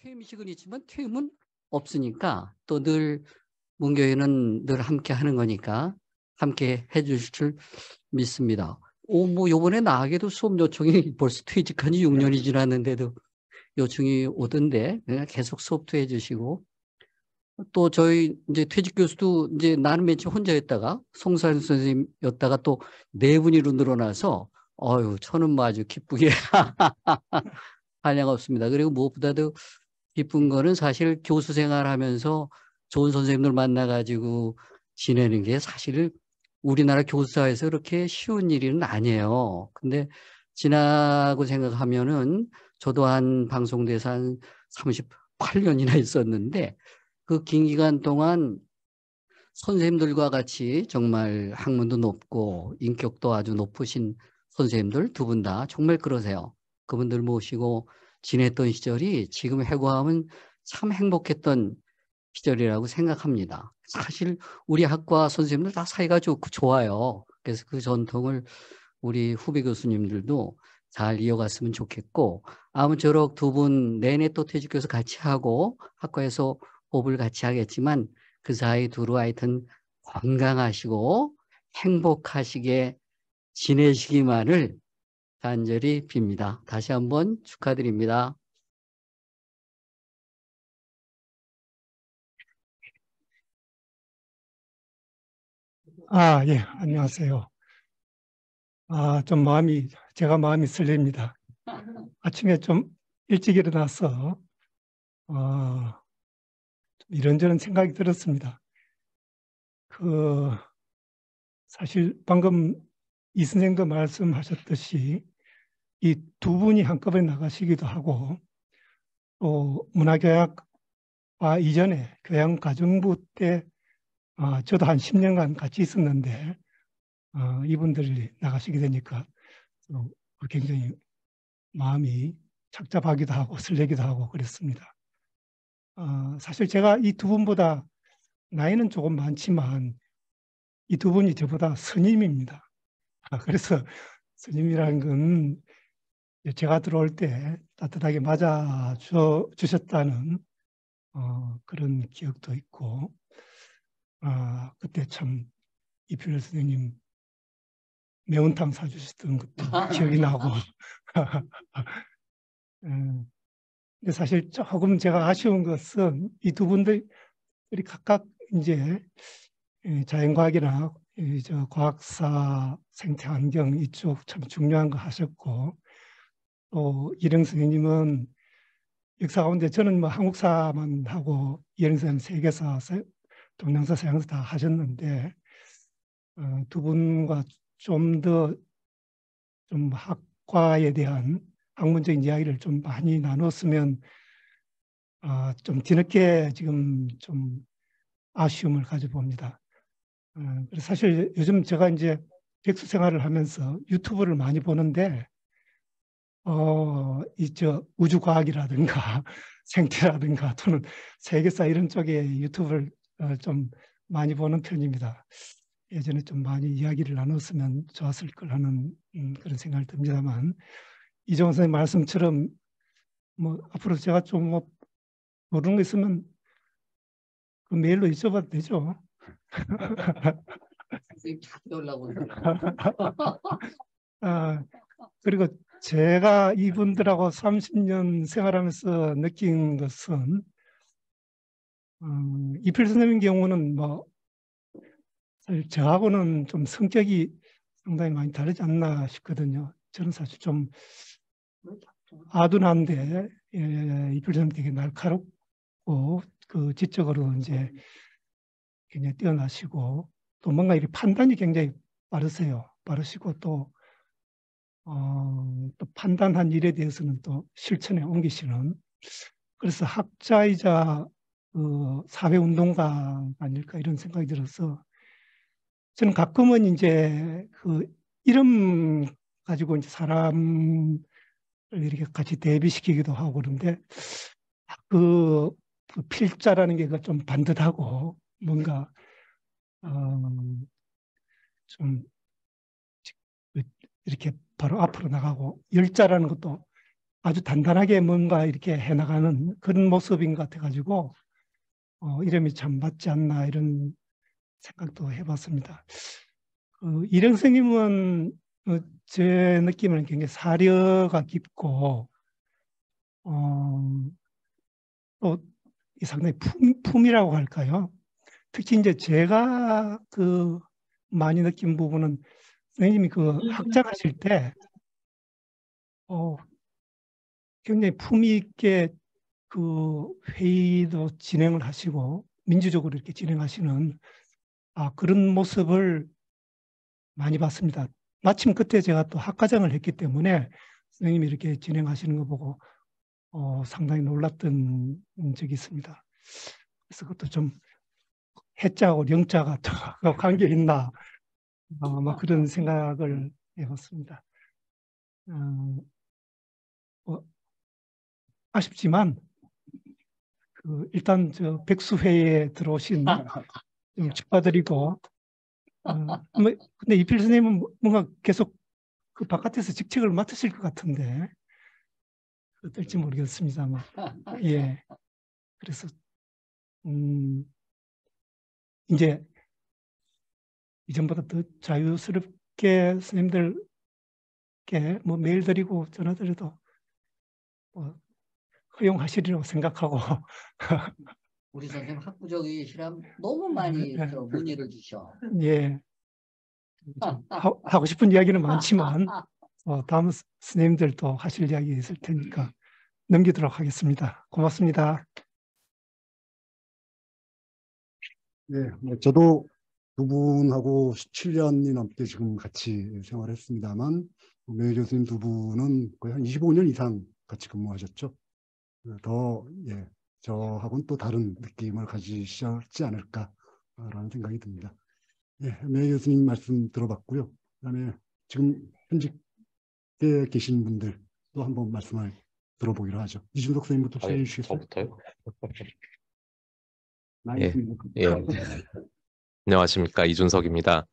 퇴임식은 있지만 퇴임은 없으니까 또 늘 문교회는 늘 함께 하는 거니까 함께 해 주실 줄 믿습니다. 뭐 요번에 나에게도 수업 요청이 벌써 퇴직한 지 6년이 지났는데도 요청이 오던데 계속 수업도 해 주시고 또 저희 이제 퇴직 교수도 이제 나는 맨 처음 혼자였다가 송사일 선생님이었다가 또 네 분이로 늘어나서 저는 뭐 아주 기쁘게 한량없습니다. 그리고 무엇보다도 기쁜 거는 사실 교수 생활하면서 좋은 선생님들 만나가지고 지내는 게 사실 우리나라 교사에서 그렇게 쉬운 일은 아니에요. 근데 지나고 생각하면은 저도 한 방송대에서 한 38년이나 있었는데 그 긴 기간 동안 선생님들과 같이 정말 학문도 높고 인격도 아주 높으신 선생님들 두 분 다 정말 그러세요. 그분들 모시고 지냈던 시절이 지금 회고하면 참 행복했던 시절이라고 생각합니다. 사실 우리 학과 선생님들 다 사이가 좋아요. 그래서 그 전통을 우리 후배 교수님들도 잘 이어갔으면 좋겠고 아무쪼록 두 분 내내 또 퇴직해서 같이 하고 학과에서 호흡을 같이 하겠지만 그 사이 두루 하여튼 건강하시고 행복하시게 지내시기만을 간절히 빕니다. 다시 한번 축하드립니다. 예, 안녕하세요. 제가 마음이 설렙니다. 아침에 좀 일찍 일어나서, 좀 이런저런 생각이 들었습니다. 사실 방금 이 선생도 말씀하셨듯이 이 두 분이 한꺼번에 나가시기도 하고, 또 문화교육과 이전에 교양과정부 때, 저도 한 10년간 같이 있었는데, 이분들이 나가시게 되니까 또 굉장히 마음이 착잡하기도 하고 설레기도 하고 그랬습니다. 사실 제가 이 두 분보다 나이는 조금 많지만 이 두 분이 저보다 스님입니다. 그래서 스님이라는 건 제가 들어올 때 따뜻하게 맞아 주셨다는 그런 기억도 있고, 그때 참 이필 선생님 매운탕 사주셨던 것도 기억이 나고. 근데 사실 조금 제가 아쉬운 것은 이 두 분들이 각각 이제 자연과학이나 저 과학사, 생태환경 이쪽 참 중요한 거 하셨고, 또 이령 선생님은 역사 가운데 저는 뭐 한국사만 하고 이령 선생님 세계사, 동양사, 서양사 다 하셨는데 두 분과 좀 더 좀 학과에 대한 학문적인 이야기를 좀 많이 나눴으면 좀 뒤늦게 지금 좀 아쉬움을 가져봅니다. 그래서 사실 요즘 제가 이제 백수 생활을 하면서 유튜브를 많이 보는데, 우주과학이라든가 생태라든가 또는 세계사 이런 쪽에 유튜브를 좀 많이 보는 편입니다. 예전에 좀 많이 이야기를 나눴으면 좋았을 걸 하는 그런 생각이 듭니다만, 이종원 선생님 말씀처럼 뭐 앞으로 제가 좀 뭐 모르는 거 있으면 그 메일로 여쭤봐도 되죠? 그리고 제가 이분들하고 30년 생활하면서 느낀 것은 이필 선생님 경우는 뭐 사실 저하고는 좀 성격이 상당히 많이 다르지 않나 싶거든요. 저는 사실 좀 아둔한데 이필 선생님 되게 날카롭고 그 지적으로 이제 굉장히 뛰어나시고 또 뭔가 이렇게 판단이 굉장히 빠르시고 또 판단한 일에 대해서는 또 실천에 옮기시는, 그래서 학자이자 사회운동가 아닐까 이런 생각이 들어서 저는 가끔은 이제 그 이름 가지고 이제 사람을 이렇게 같이 대비시키기도 하고 그런데 그, 그 필자라는 게 좀 반듯하고 뭔가 좀 이렇게 바로 앞으로 나가고, 열자라는 것도 아주 단단하게 뭔가 이렇게 해나가는 그런 모습인 것 같아가지고 이름이 참 맞지 않나 이런 생각도 해봤습니다. 일행 스님은 제 느낌은 굉장히 사려가 깊고 또 상당히 품이라고 할까요? 특히 이제 제가 많이 느낀 부분은 선생님이 학장하실 때 굉장히 품위 있게 회의도 진행을 하시고 민주적으로 이렇게 진행하시는 그런 모습을 많이 봤습니다. 마침 그때 제가 또 학과장을 했기 때문에 선생님이 이렇게 진행하시는 거 보고 상당히 놀랐던 적이 있습니다. 그래서 그것도 좀 해자하고 영자가 또 관계 있나 뭐 그런 생각을 해봤습니다. 아쉽지만 일단 저 백수회에 들어오신 좀 축하드리고 근데 이필 선생님은 뭔가 계속 바깥에서 직책을 맡으실 것 같은데 어떨지 모르겠습니다만 예 그래서 이제 이전보다 더 자유스럽게 선생님들께 뭐 메일 드리고 전화 드려도 뭐 허용하시리라고 생각하고 우리 선생님 학부적이시람 너무 많이 저 문의를 주셔. 예 하고 싶은 이야기는 많지만 다음 선생님들도 하실 이야기 있을 테니까 넘기도록 하겠습니다. 고맙습니다. 네, 저도 두 분하고 17년이 넘게 지금 같이 생활했습니다만 메이 교수님 두 분은 거의 한 25년 이상 같이 근무하셨죠. 저하고는 또 다른 느낌을 가지셨지 않을까라는 생각이 듭니다. 메이 교수님 말씀 들어봤고요. 그다음에 지금 현직에 계신 분들 또 한번 말씀을 들어보기로 하죠. 이준석 선생님부터 시작해 주시겠어요? 저부터요? 예. 안녕하십니까, 이준석입니다.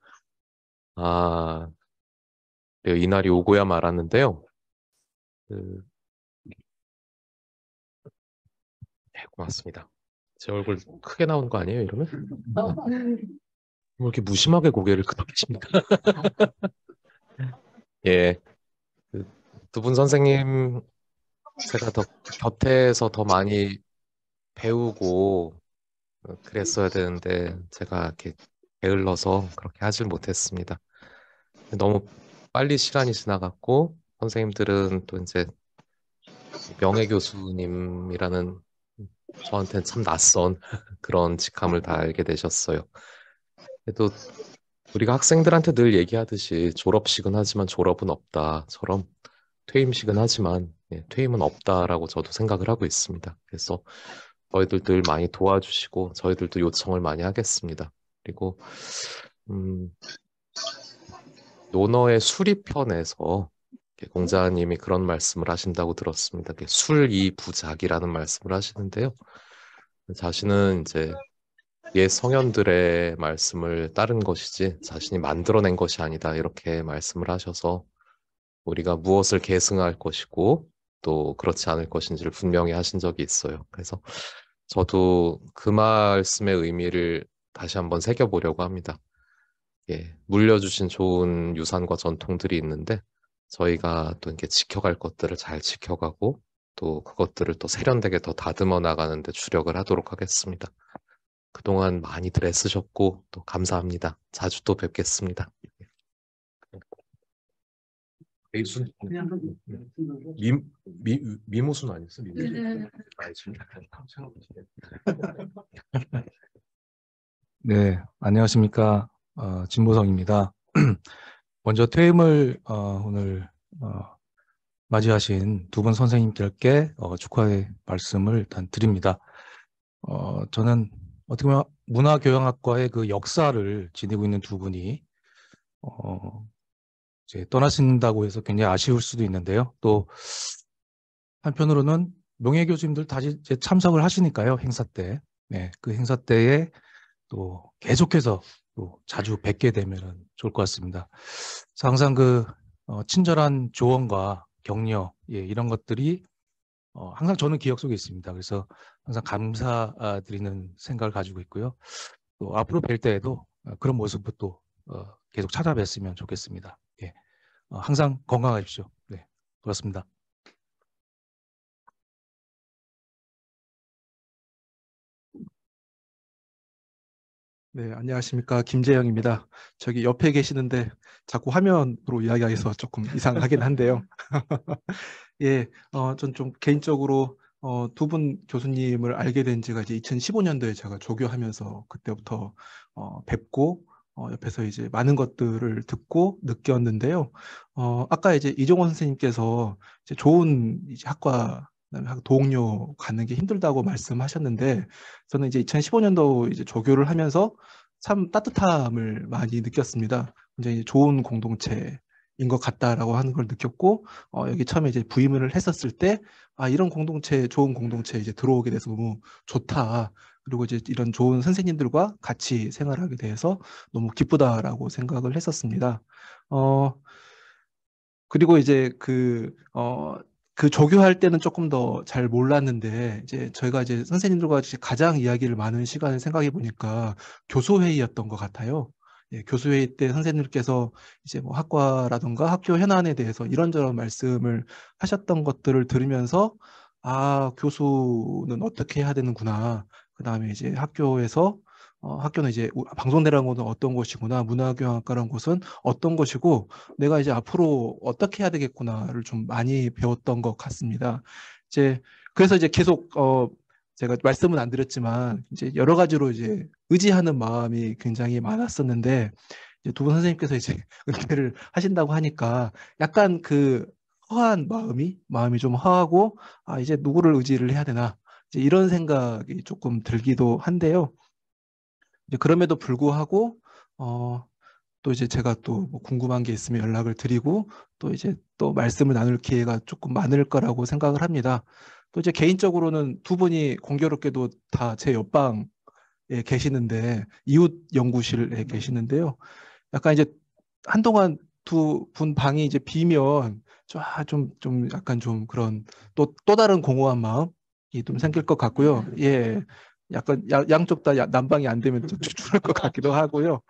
이날이 오고야 말았는데요. 고맙습니다. 제 얼굴 크게 나오는 거 아니에요, 이러면? 뭐 이렇게 무심하게 고개를 끄덕이십니까? 예. 두 분 선생님, 제가 더 곁에서 더 많이 배우고 그랬어야 되는데, 제가 이렇게 게을러서 그렇게 하질 못했습니다. 너무 빨리 시간이 지나갔고, 선생님들은 또 이제 명예교수님이라는 저한테는 참 낯선 그런 직함을 다 알게 되셨어요. 그래도 우리가 학생들한테 늘 얘기하듯이 졸업식은 하지만 졸업은 없다처럼 퇴임식은 하지만 퇴임은 없다라고 저도 생각을 하고 있습니다. 그래서 저희들 늘 많이 도와주시고 저희들도 요청을 많이 하겠습니다. 그리고 논어의 수리편에서 공자님이 그런 말씀을 하신다고 들었습니다. 술이부작이라는 말씀을 하시는데요. 자신은 이제 옛 성현들의 말씀을 따른 것이지 자신이 만들어낸 것이 아니다 이렇게 말씀을 하셔서 우리가 무엇을 계승할 것이고 또 그렇지 않을 것인지를 분명히 하신 적이 있어요. 그래서 저도 그 말씀의 의미를 다시 한번 새겨보려고 합니다. 물려주신 좋은 유산과 전통들이 있는데 저희가 또 이렇게 지켜갈 것들을 잘 지켜가고 또 그것들을 또 세련되게 더 다듬어 나가는 데 주력을 하도록 하겠습니다. 그동안 많이들 애쓰셨고 또 감사합니다. 자주 또 뵙겠습니다. 미모순 아니었어? 네, 안녕하십니까. 진보성입니다. 먼저 퇴임을 오늘 맞이하신 두 분 선생님들께 축하의 말씀을 일단 드립니다. 저는 어떻게 보면 문화교양학과의 그 역사를 지니고 있는 두 분이 이제 떠나신다고 해서 굉장히 아쉬울 수도 있는데요. 또 한편으로는 명예교수님들 다시 이제 참석을 하시니까요, 행사 때. 네, 그 행사 때에 또 계속해서 또 자주 뵙게 되면 좋을 것 같습니다. 그래서 항상 그 친절한 조언과 격려, 예, 이런 것들이 항상 저는 기억 속에 있습니다. 그래서 항상 감사드리는 생각을 가지고 있고요. 또 앞으로 뵐 때에도 그런 모습도 또 계속 찾아뵀으면 좋겠습니다. 예, 항상 건강하십시오. 네, 그렇습니다. 네, 안녕하십니까. 김재영입니다. 저기 옆에 계시는데 자꾸 화면으로 이야기하기서 조금 이상하긴 한데요. 예, 전 좀 개인적으로 두 분 교수님을 알게 된 지가 이제 2015년도에 제가 조교하면서 그때부터 뵙고 옆에서 이제 많은 것들을 듣고 느꼈는데요. 아까 이제 이종원 선생님께서 이제 좋은 이제 학과 그다음에 동료 갖는 게 힘들다고 말씀하셨는데 저는 이제 2015년도 이제 조교를 하면서 참 따뜻함을 많이 느꼈습니다. 굉장히 좋은 공동체인 것 같다라고 하는 걸 느꼈고 여기 처음에 이제 부임을 했었을 때 이런 공동체, 좋은 공동체에 이제 들어오게 돼서 너무 좋다. 그리고 이제 이런 좋은 선생님들과 같이 생활하게 돼서 너무 기쁘다라고 생각을 했었습니다. 그리고 이제 그 조교할 때는 조금 더 잘 몰랐는데 이제 저희가 이제 선생님들과 가장 이야기를 많은 시간을 생각해 보니까 교수회의였던 것 같아요. 예, 교수회의 때 선생님께서 이제 뭐 학과라든가 학교 현안에 대해서 이런저런 말씀을 하셨던 것들을 들으면서 교수는 어떻게 해야 되는구나. 그다음에 이제 학교에서 학교는 이제 방송대라는 곳은 어떤 곳이구나, 문화교양학과라는 곳은 어떤 곳이고 내가 이제 앞으로 어떻게 해야 되겠구나를 좀 많이 배웠던 것 같습니다. 이제 그래서 이제 계속 제가 말씀은 안 드렸지만 이제 여러 가지로 이제 의지하는 마음이 굉장히 많았었는데 이제 두 분 선생님께서 이제 은퇴를 하신다고 하니까 약간 그 허한 마음이 좀 허하고 이제 누구를 의지를 해야 되나 이제 이런 생각이 조금 들기도 한데요. 이제 그럼에도 불구하고 또 이제 제가 또 뭐 궁금한 게 있으면 연락을 드리고 또 이제 또 말씀을 나눌 기회가 조금 많을 거라고 생각을 합니다. 또 이제 개인적으로는 두 분이 공교롭게도 다 제 옆방에 계시는데 이웃 연구실에 계시는데요. 약간 이제 한동안 두 분 방이 이제 비면 좀 약간 좀 그런 또 다른 공허한 마음이 좀 생길 것 같고요. 예. 약간 양쪽 다 난방이 안 되면 좀 추출할 것 같기도 하고요.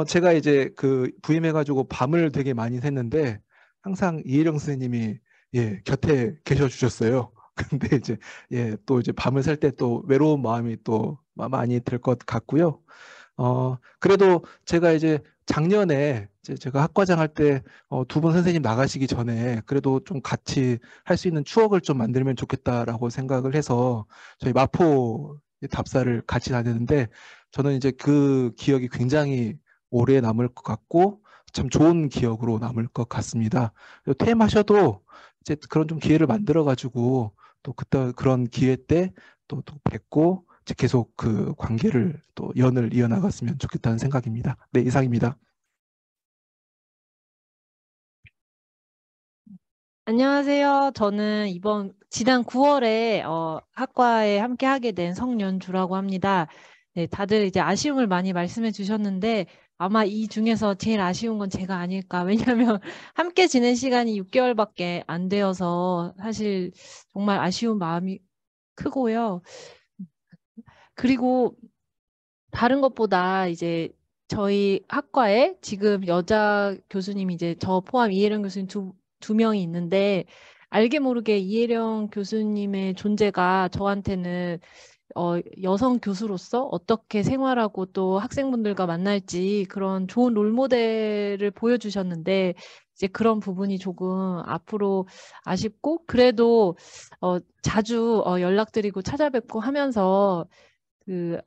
제가 이제 그 부임해가지고 밤을 되게 많이 샜는데 항상 이혜령 선생님이 곁에 계셔 주셨어요. 근데 이제 또 이제 밤을 샐 때 또 외로운 마음이 또 많이 들 것 같고요. 그래도 제가 이제 작년에 제가 학과장 할 때 두 분 선생님 나가시기 전에 그래도 좀 같이 할 수 있는 추억을 좀 만들면 좋겠다라고 생각을 해서 저희 마포 답사를 같이 다녔는데 저는 이제 그 기억이 굉장히 오래 남을 것 같고 참 좋은 기억으로 남을 것 같습니다. 퇴임하셔도 이제 그런 좀 기회를 만들어 가지고 또 그때 그런 기회 때 또 뵙고 계속 그 관계를 또 연을 이어나갔으면 좋겠다는 생각입니다. 네, 이상입니다. 안녕하세요. 저는 지난 9월에 학과에 함께 하게 된 성연주라고 합니다. 네, 다들 이제 아쉬움을 많이 말씀해 주셨는데 아마 이 중에서 제일 아쉬운 건 제가 아닐까. 왜냐하면 함께 지낸 시간이 6개월밖에 안 되어서 사실 정말 아쉬운 마음이 크고요. 그리고 다른 것보다 이제 저희 학과에 지금 여자 교수님이 이제 저 포함 이혜령 교수님 두 명이 있는데 알게 모르게 이혜령 교수님의 존재가 저한테는 여성 교수로서 어떻게 생활하고 또 학생분들과 만날지 그런 좋은 롤모델을 보여주셨는데 이제 그런 부분이 조금 앞으로 아쉽고 그래도 자주 연락드리고 찾아뵙고 하면서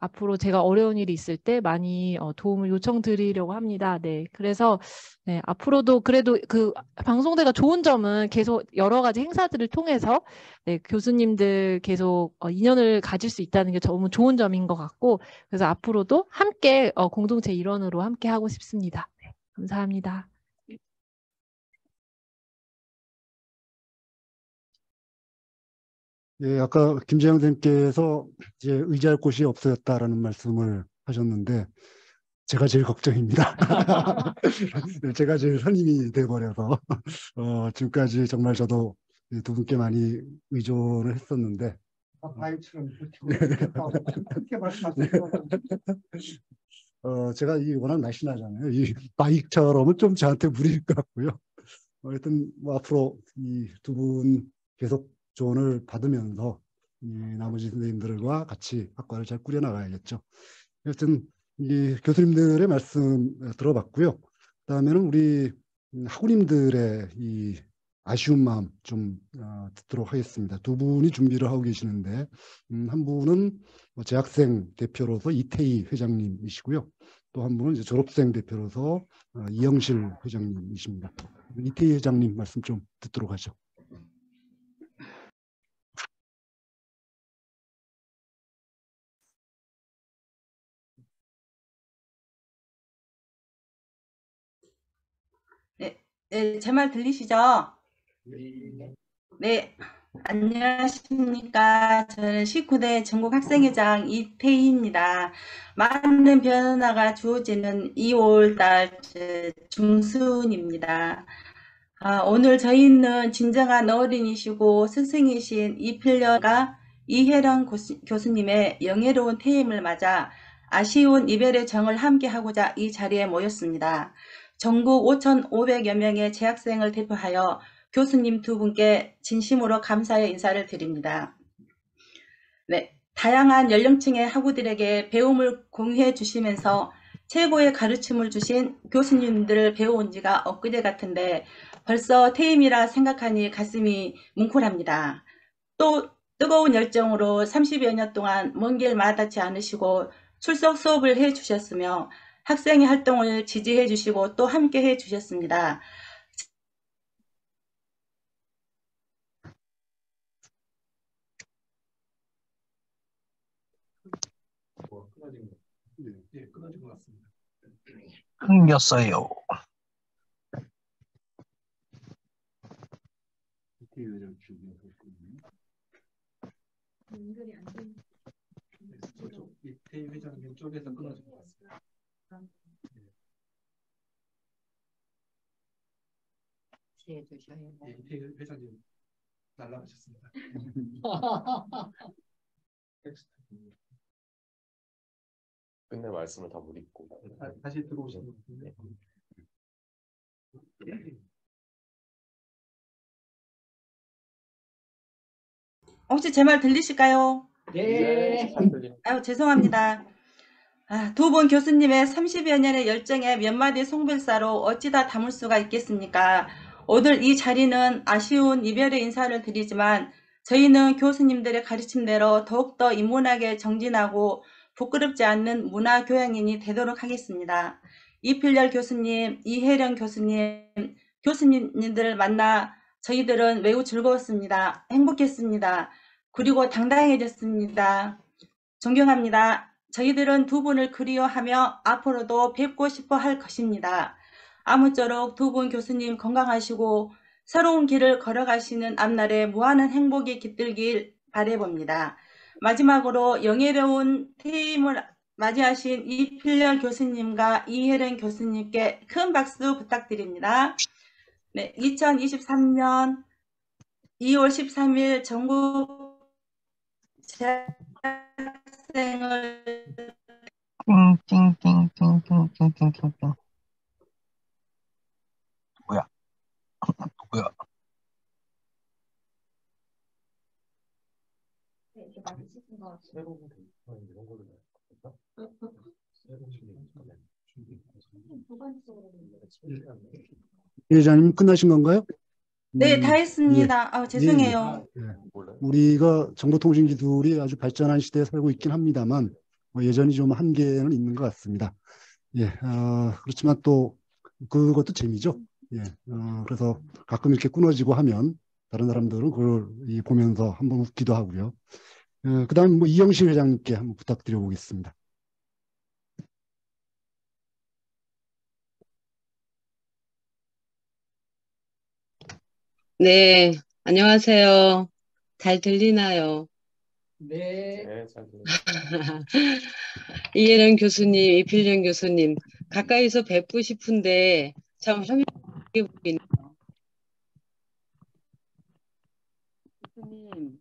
앞으로 제가 어려운 일이 있을 때 많이 도움을 요청드리려고 합니다. 네. 그래서, 네, 앞으로도 그래도 그 방송대가 좋은 점은 계속 여러 가지 행사들을 통해서 네, 교수님들 계속 인연을 가질 수 있다는 게 너무 좋은 점인 것 같고, 그래서 앞으로도 함께 공동체 일원으로 함께 하고 싶습니다. 네, 감사합니다. 예, 아까 김재영 선생님께서 이제 의지할 곳이 없어졌다라는 말씀을 하셨는데 제가 제일 걱정입니다. 제가 제일 선임이 돼버려서 지금까지 정말 저도 두 분께 많이 의존을 했었는데 바위처럼 그렇게 말씀하시죠. 제가 워낙 날씬하잖아요. 이 바위처럼은 좀 저한테 무리일 것 같고요. 하여튼 뭐 앞으로 이 두 분 계속 조언을 받으면서 이 나머지 선생님들과 같이 학과를 잘 꾸려나가야겠죠. 하여튼 이 교수님들의 말씀 들어봤고요. 그다음에는 우리 학우님들의 이 아쉬운 마음 좀 듣도록 하겠습니다. 두 분이 준비를 하고 계시는데 한 분은 재학생 대표로서 이태희 회장님이시고요. 또 한 분은 이제 졸업생 대표로서 이영실 회장님이십니다. 이태희 회장님 말씀 좀 듣도록 하죠. 네, 제 말 들리시죠? 네, 안녕하십니까. 저는 19대 전국학생회장 이태희입니다. 많은 변화가 주어지는 2월달 중순입니다. 오늘 저희는 진정한 어린이시고 스승이신 이필려가 이혜령 교수님의 영예로운 퇴임을 맞아 아쉬운 이별의 정을 함께하고자 이 자리에 모였습니다. 전국 5,500여 명의 재학생을 대표하여 교수님 두 분께 진심으로 감사의 인사를 드립니다. 네, 다양한 연령층의 학우들에게 배움을 공유해 주시면서 최고의 가르침을 주신 교수님들을 배워온 지가 엊그제 같은데 벌써 퇴임이라 생각하니 가슴이 뭉클합니다. 또 뜨거운 열정으로 30여 년 동안 먼 길 마다치 않으시고 출석 수업을 해 주셨으며 학생의 활동을 지지해 주시고 또 함께 해 주셨습니다. 끊어진 것 같습니다. 끊겼어요. 이태희 회장님 쪽에서 끊어진 것 같습니다. 이태희 회장님 날라가셨습니다. 끝내 말씀을 다 못 읽고. 다시 들어오신 것 같은데. 혹시 제 말 들리실까요? 네. 아유, 죄송합니다. 두 분 교수님의 30여 년의 열정에 몇 마디 송별사로 어찌다 담을 수가 있겠습니까? 오늘 이 자리는 아쉬운 이별의 인사를 드리지만 저희는 교수님들의 가르침대로 더욱더 인문학에 정진하고 부끄럽지 않는 문화교양인이 되도록 하겠습니다. 이필열 교수님, 이혜령 교수님, 교수님들을 만나 저희들은 매우 즐거웠습니다. 행복했습니다. 그리고 당당해졌습니다. 존경합니다. 저희들은 두 분을 그리워하며 앞으로도 뵙고 싶어 할 것입니다. 아무쪼록 두 분 교수님 건강하시고 새로운 길을 걸어가시는 앞날에 무한한 행복이 깃들길 바라봅니다. 마지막으로 영예로운 퇴임을 맞이하신 이필련 교수님과 이혜령 교수님께 큰 박수 부탁드립니다. 네, 2023년 2월 13일 전국 재학생을 띵띵띵띵띵띵띵띵띵. 뭐야? 누구야? 회장님 끝나신 건가요? 네, 다 했습니다. 예. 죄송해요. 예. 우리가 정보통신 기술이 아주 발전한 시대에 살고 있긴 합니다만 여전히 좀 한계는 있는 것 같습니다. 예, 그렇지만 또 그것도 재미죠. 예, 그래서 가끔 이렇게 끊어지고 하면 다른 사람들은 그걸 보면서 한번 웃기도 하고요. 그다음 뭐 이영실 회장님께 한번 부탁드려 보겠습니다. 네, 안녕하세요. 잘 들리나요? 네. 잘 들립니다. 이혜령 교수님, 이필령 교수님, 가까이서 뵙고 싶은데 참 화면이 보이네요. 교수님,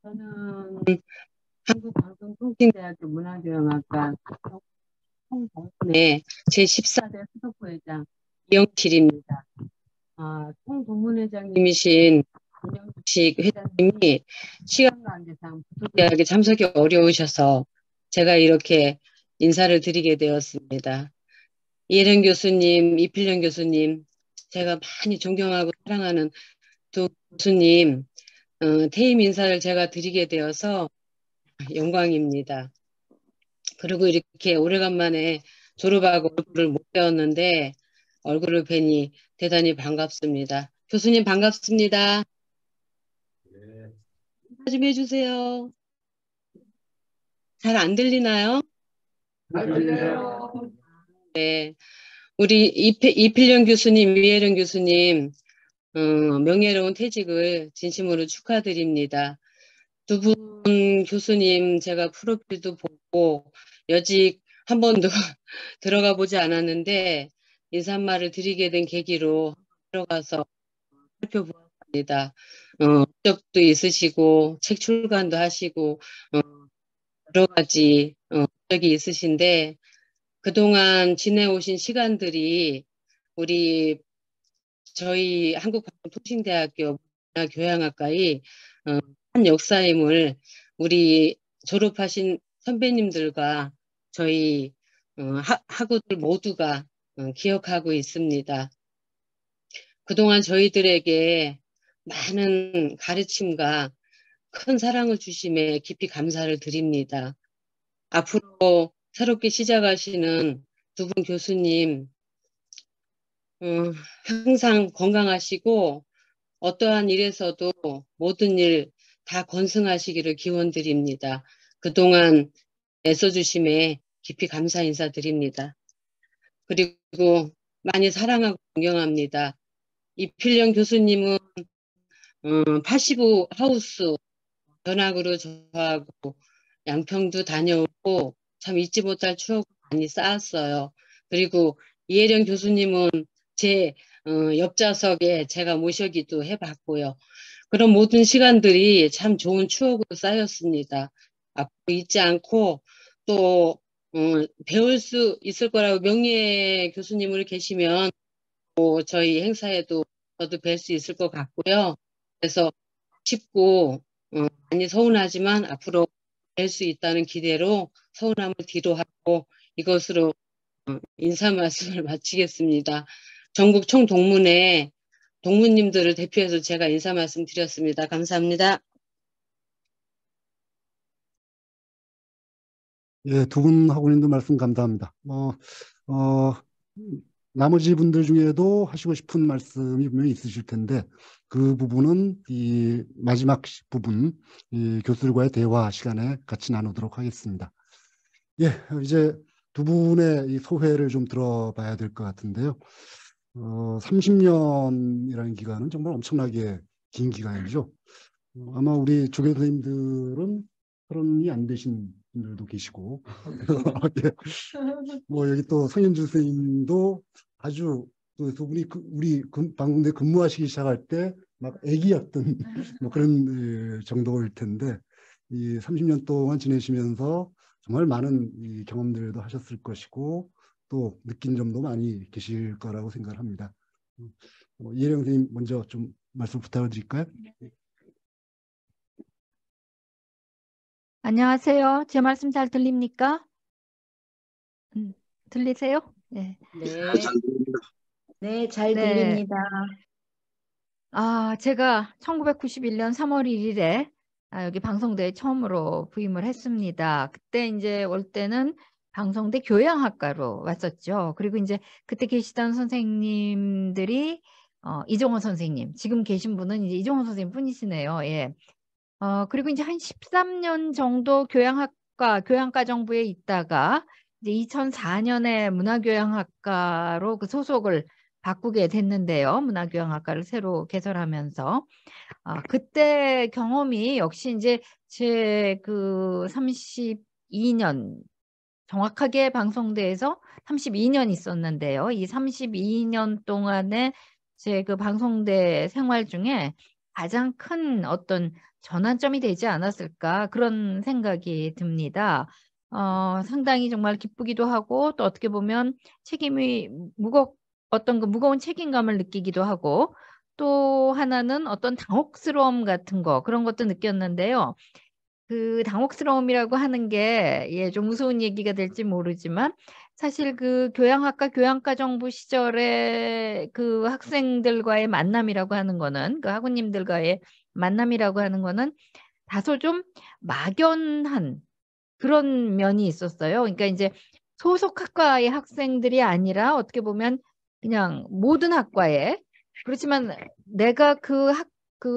저는 한국방송통신대학교 문화교양학과 총동문회 제14대 수석부회장 이영칠입니다. 총동문회장님이신 김영식 회장님이 시간 관계상 부득이하게 참석이 어려우셔서 제가 이렇게 인사를 드리게 되었습니다. 이혜령 교수님, 이필령 교수님, 제가 많이 존경하고 사랑하는 두 교수님 퇴임 인사를 제가 드리게 되어서 영광입니다. 그리고 이렇게 오래간만에 졸업하고 얼굴을 못 배웠는데 얼굴을 뵈니 대단히 반갑습니다. 교수님 반갑습니다. 인사 좀 해주세요. 잘 안 들리나요? 네, 우리 이필령 교수님, 이혜령 교수님 명예로운 퇴직을 진심으로 축하드립니다. 두 분 교수님 제가 프로필도 보고 여직 한 번도 들어가 보지 않았는데 인사말을 드리게 된 계기로 들어가서 살펴보았습니다. 업적도 있으시고 책 출간도 하시고 여러 가지 업적이 있으신데 그동안 지내오신 시간들이 저희 한국방송통신대학교 문화교양학과의 한 역사임을 우리 졸업하신 선배님들과 저희 학우들 모두가 기억하고 있습니다. 그동안 저희들에게 많은 가르침과 큰 사랑을 주심에 깊이 감사를 드립니다. 앞으로 새롭게 시작하시는 두 분 교수님 항상 건강하시고 어떠한 일에서도 모든 일 다 건승하시기를 기원드립니다. 그동안 애써주심에 깊이 감사 인사드립니다. 그리고 많이 사랑하고 존경합니다. 이필령 교수님은 85 하우스 전학으로 저하고 양평도 다녀오고 참 잊지 못할 추억을 많이 쌓았어요. 그리고 이혜령 교수님은 제 옆좌석에 제가 모셔기도 해봤고요. 그런 모든 시간들이 참 좋은 추억으로 쌓였습니다. 앞으로 잊지 않고 또 배울 수 있을 거라고 명예 교수님을 계시면 또 저희 행사에도 저도 뵐 수 있을 것 같고요. 그래서 쉽고 많이 서운하지만 앞으로 뵐 수 있다는 기대로 서운함을 뒤로 하고 이것으로 인사 말씀을 마치겠습니다. 전국 총동문회 동무님들을 대표해서 제가 인사 말씀 드렸습니다. 감사합니다. 예, 두 분 학우님도 말씀 감사합니다. 나머지 분들 중에도 하시고 싶은 말씀이 분명히 있으실 텐데 그 부분은 이 마지막 부분 이 교수들과의 대화 시간에 같이 나누도록 하겠습니다. 예, 이제 두 분의 이 소회를 좀 들어봐야 될 것 같은데요. 30년이라는 기간은 정말 엄청나게 긴 기간이죠. 아마 우리 조교 선생님들은 30이 안 되신 분들도 계시고, 예. 뭐 여기 또 성현주 선생님도 아주 두 분이 우리 방송대 근무하시기 시작할 때 막 애기였던 뭐 그런 정도일 텐데 이 30년 동안 지내시면서 정말 많은 이 경험들도 하셨을 것이고 또 느낀 점도 많이 계실 거라고 생각을 합니다. 이혜령 선생님 먼저 좀 말씀 부탁드릴까요? 안녕하세요. 제 말씀 잘 들립니까? 들리세요? 네. 네, 잘 들립니다. 네, 잘 네. 들립니다. 제가 1991년 3월 1일에 여기 방송대에 처음으로 부임을 했습니다. 그때 이제 올 때는 방송대 교양학과로 왔었죠. 그리고 이제 그때 계시던 선생님들이 이종호 선생님, 지금 계신 분은 이제 이종호 선생님 뿐이시네요. 예. 그리고 이제 한 13년 정도 교양과정부에 있다가 이제 2004년에 문화교양학과로 그 소속을 바꾸게 됐는데요. 문화교양학과를 새로 개설하면서 그때 경험이 역시 이제 제 그 32년 정확하게 방송대에서 32년 있었는데요. 이 32년 동안에 제 그 방송대 생활 중에 가장 큰 어떤 전환점이 되지 않았을까 그런 생각이 듭니다. 상당히 정말 기쁘기도 하고 또 어떻게 보면 책임이 어떤 그 무거운 책임감을 느끼기도 하고 또 하나는 어떤 당혹스러움 같은 거 그런 것도 느꼈는데요. 그 당혹스러움이라고 하는 게 좀 무서운 얘기가 될지 모르지만 사실 그 교양학과 교양과정부 시절에 그 학생들과의 만남이라고 하는 거는 그 학우님들과의 만남이라고 하는 거는 다소 좀 막연한 그런 면이 있었어요. 그러니까 이제 소속 학과의 학생들이 아니라 어떻게 보면 그냥 모든 학과에 그렇지만 내가 그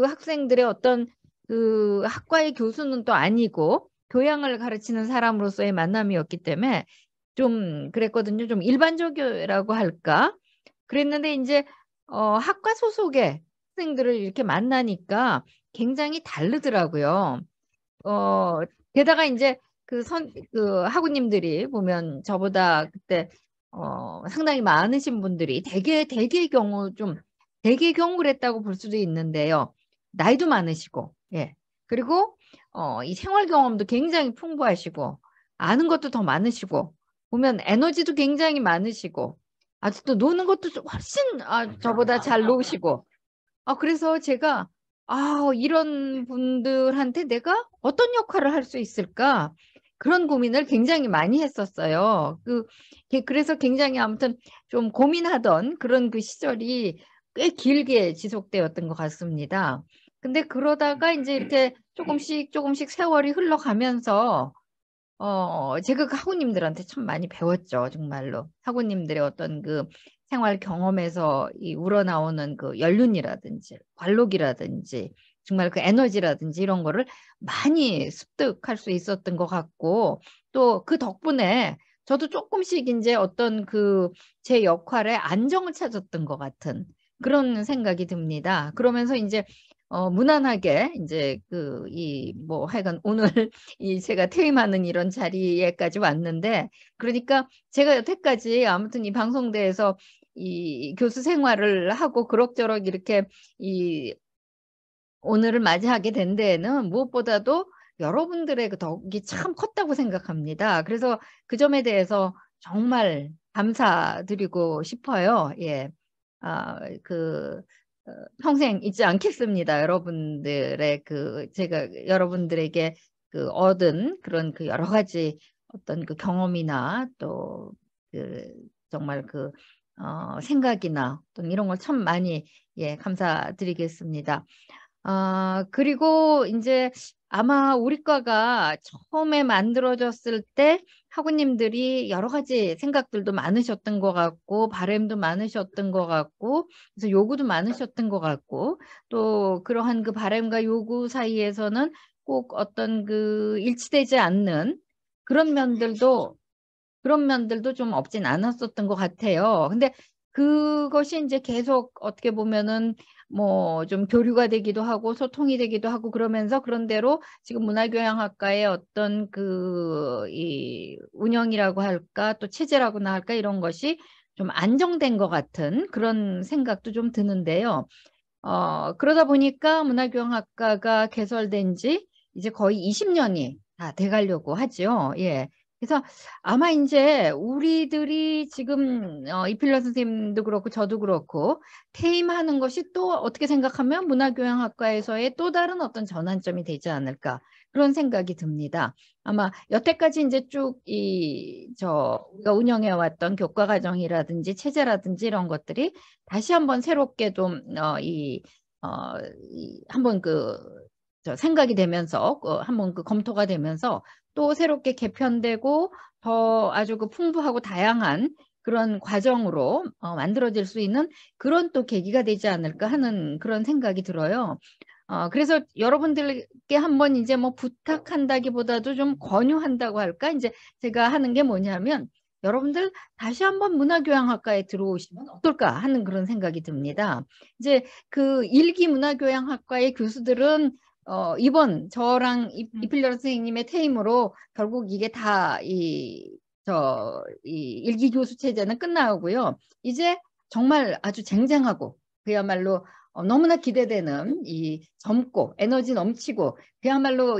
학생들의 어떤 그 학과의 교수는 또 아니고 교양을 가르치는 사람으로서의 만남이었기 때문에 좀 그랬거든요. 좀 일반적이라고 할까? 그랬는데 이제 학과 소속의 학생들을 이렇게 만나니까 굉장히 다르더라고요. 게다가 이제 그 학우님들이 보면 저보다 그때 상당히 많으신 분들이 대개의 경우 그랬다고 볼 수도 있는데요. 나이도 많으시고, 예. 그리고 이 생활 경험도 굉장히 풍부하시고, 아는 것도 더 많으시고, 보면 에너지도 굉장히 많으시고, 아주 또 노는 것도 훨씬 저보다 잘 노시고, 그래서 제가 이런 분들한테 내가 어떤 역할을 할 수 있을까? 그런 고민을 굉장히 많이 했었어요. 그래서 굉장히 아무튼 좀 고민하던 그런 그 시절이 꽤 길게 지속되었던 것 같습니다. 근데 그러다가 이제 이렇게 조금씩 세월이 흘러가면서 제가 그 학우님들한테 참 많이 배웠죠. 정말로. 학우님들의 어떤 그 생활 경험에서 우러나오는 그 연륜이라든지 관록이라든지 정말 그 에너지라든지 이런 거를 많이 습득할 수 있었던 것 같고 또 그 덕분에 저도 조금씩 이제 어떤 그 제 역할에 안정을 찾았던 것 같은 그런 생각이 듭니다. 그러면서 이제 무난하게 이제 하여간 오늘 제가 퇴임하는 이런 자리에까지 왔는데 그러니까 제가 여태까지 아무튼 이 방송대에서 이 교수 생활을 하고 그럭저럭 이렇게 오늘을 맞이하게 된 데에는 무엇보다도 여러분들의 그 덕이 참 컸다고 생각합니다. 그래서 그 점에 대해서 정말 감사드리고 싶어요. 예. 평생 잊지 않겠습니다. 여러분들의 제가 여러분들에게 얻은 그런 여러 가지 어떤 경험이나 또 정말 생각이나 어떤 이런 걸 참 많이 감사드리겠습니다. 그리고 이제 아마 우리 과가 처음에 만들어졌을 때 학우님들이 여러 가지 생각들도 많으셨던 것 같고 바람도 많으셨던 것 같고 그래서 요구도 많으셨던 것 같고 또 그러한 그 바람과 요구 사이에서는 꼭 어떤 일치되지 않는 그런 면들도 좀 없진 않았었던 것 같아요. 근데 그것이 이제 계속 어떻게 보면은 좀 교류가 되기도 하고 소통이 되기도 하고 그러면서 그런대로 지금 문화교양학과의 어떤 이 운영이라고 할까 또 체제라고나 할까 이런 것이 좀 안정된 것 같은 그런 생각도 좀 드는데요. 그러다 보니까 문화교양학과가 개설된 지 이제 거의 20년이 다 돼가려고 하죠. 예. 그래서 아마 이제 우리들이 지금 이필러 선생님도 그렇고 저도 그렇고 퇴임하는 것이 또 어떻게 생각하면 문화교양학과에서의 또 다른 어떤 전환점이 되지 않을까 그런 생각이 듭니다. 아마 여태까지 이제 쭉 우리가 운영해왔던 교과과정이라든지 체제라든지 이런 것들이 다시 한번 새롭게 좀 한번 생각이 되면서 한번 검토가 되면서 또 새롭게 개편되고 더 아주 풍부하고 다양한 그런 과정으로 만들어질 수 있는 그런 또 계기가 되지 않을까 하는 그런 생각이 들어요. 그래서 여러분들께 한번 이제 부탁한다기보다도 좀 권유한다고 할까? 이제 제가 하는 게 뭐냐면 여러분들 다시 한번 문화교양학과에 들어오시면 어떨까 하는 그런 생각이 듭니다. 이제 그 일기 문화교양학과의 교수들은 이번 저랑 이필렬 선생님의 퇴임으로 결국 이게 다 이 일기 교수 체제는 끝나고요. 이제 정말 아주 쟁쟁하고 그야말로 너무나 기대되는 이 젊고 에너지 넘치고 그야말로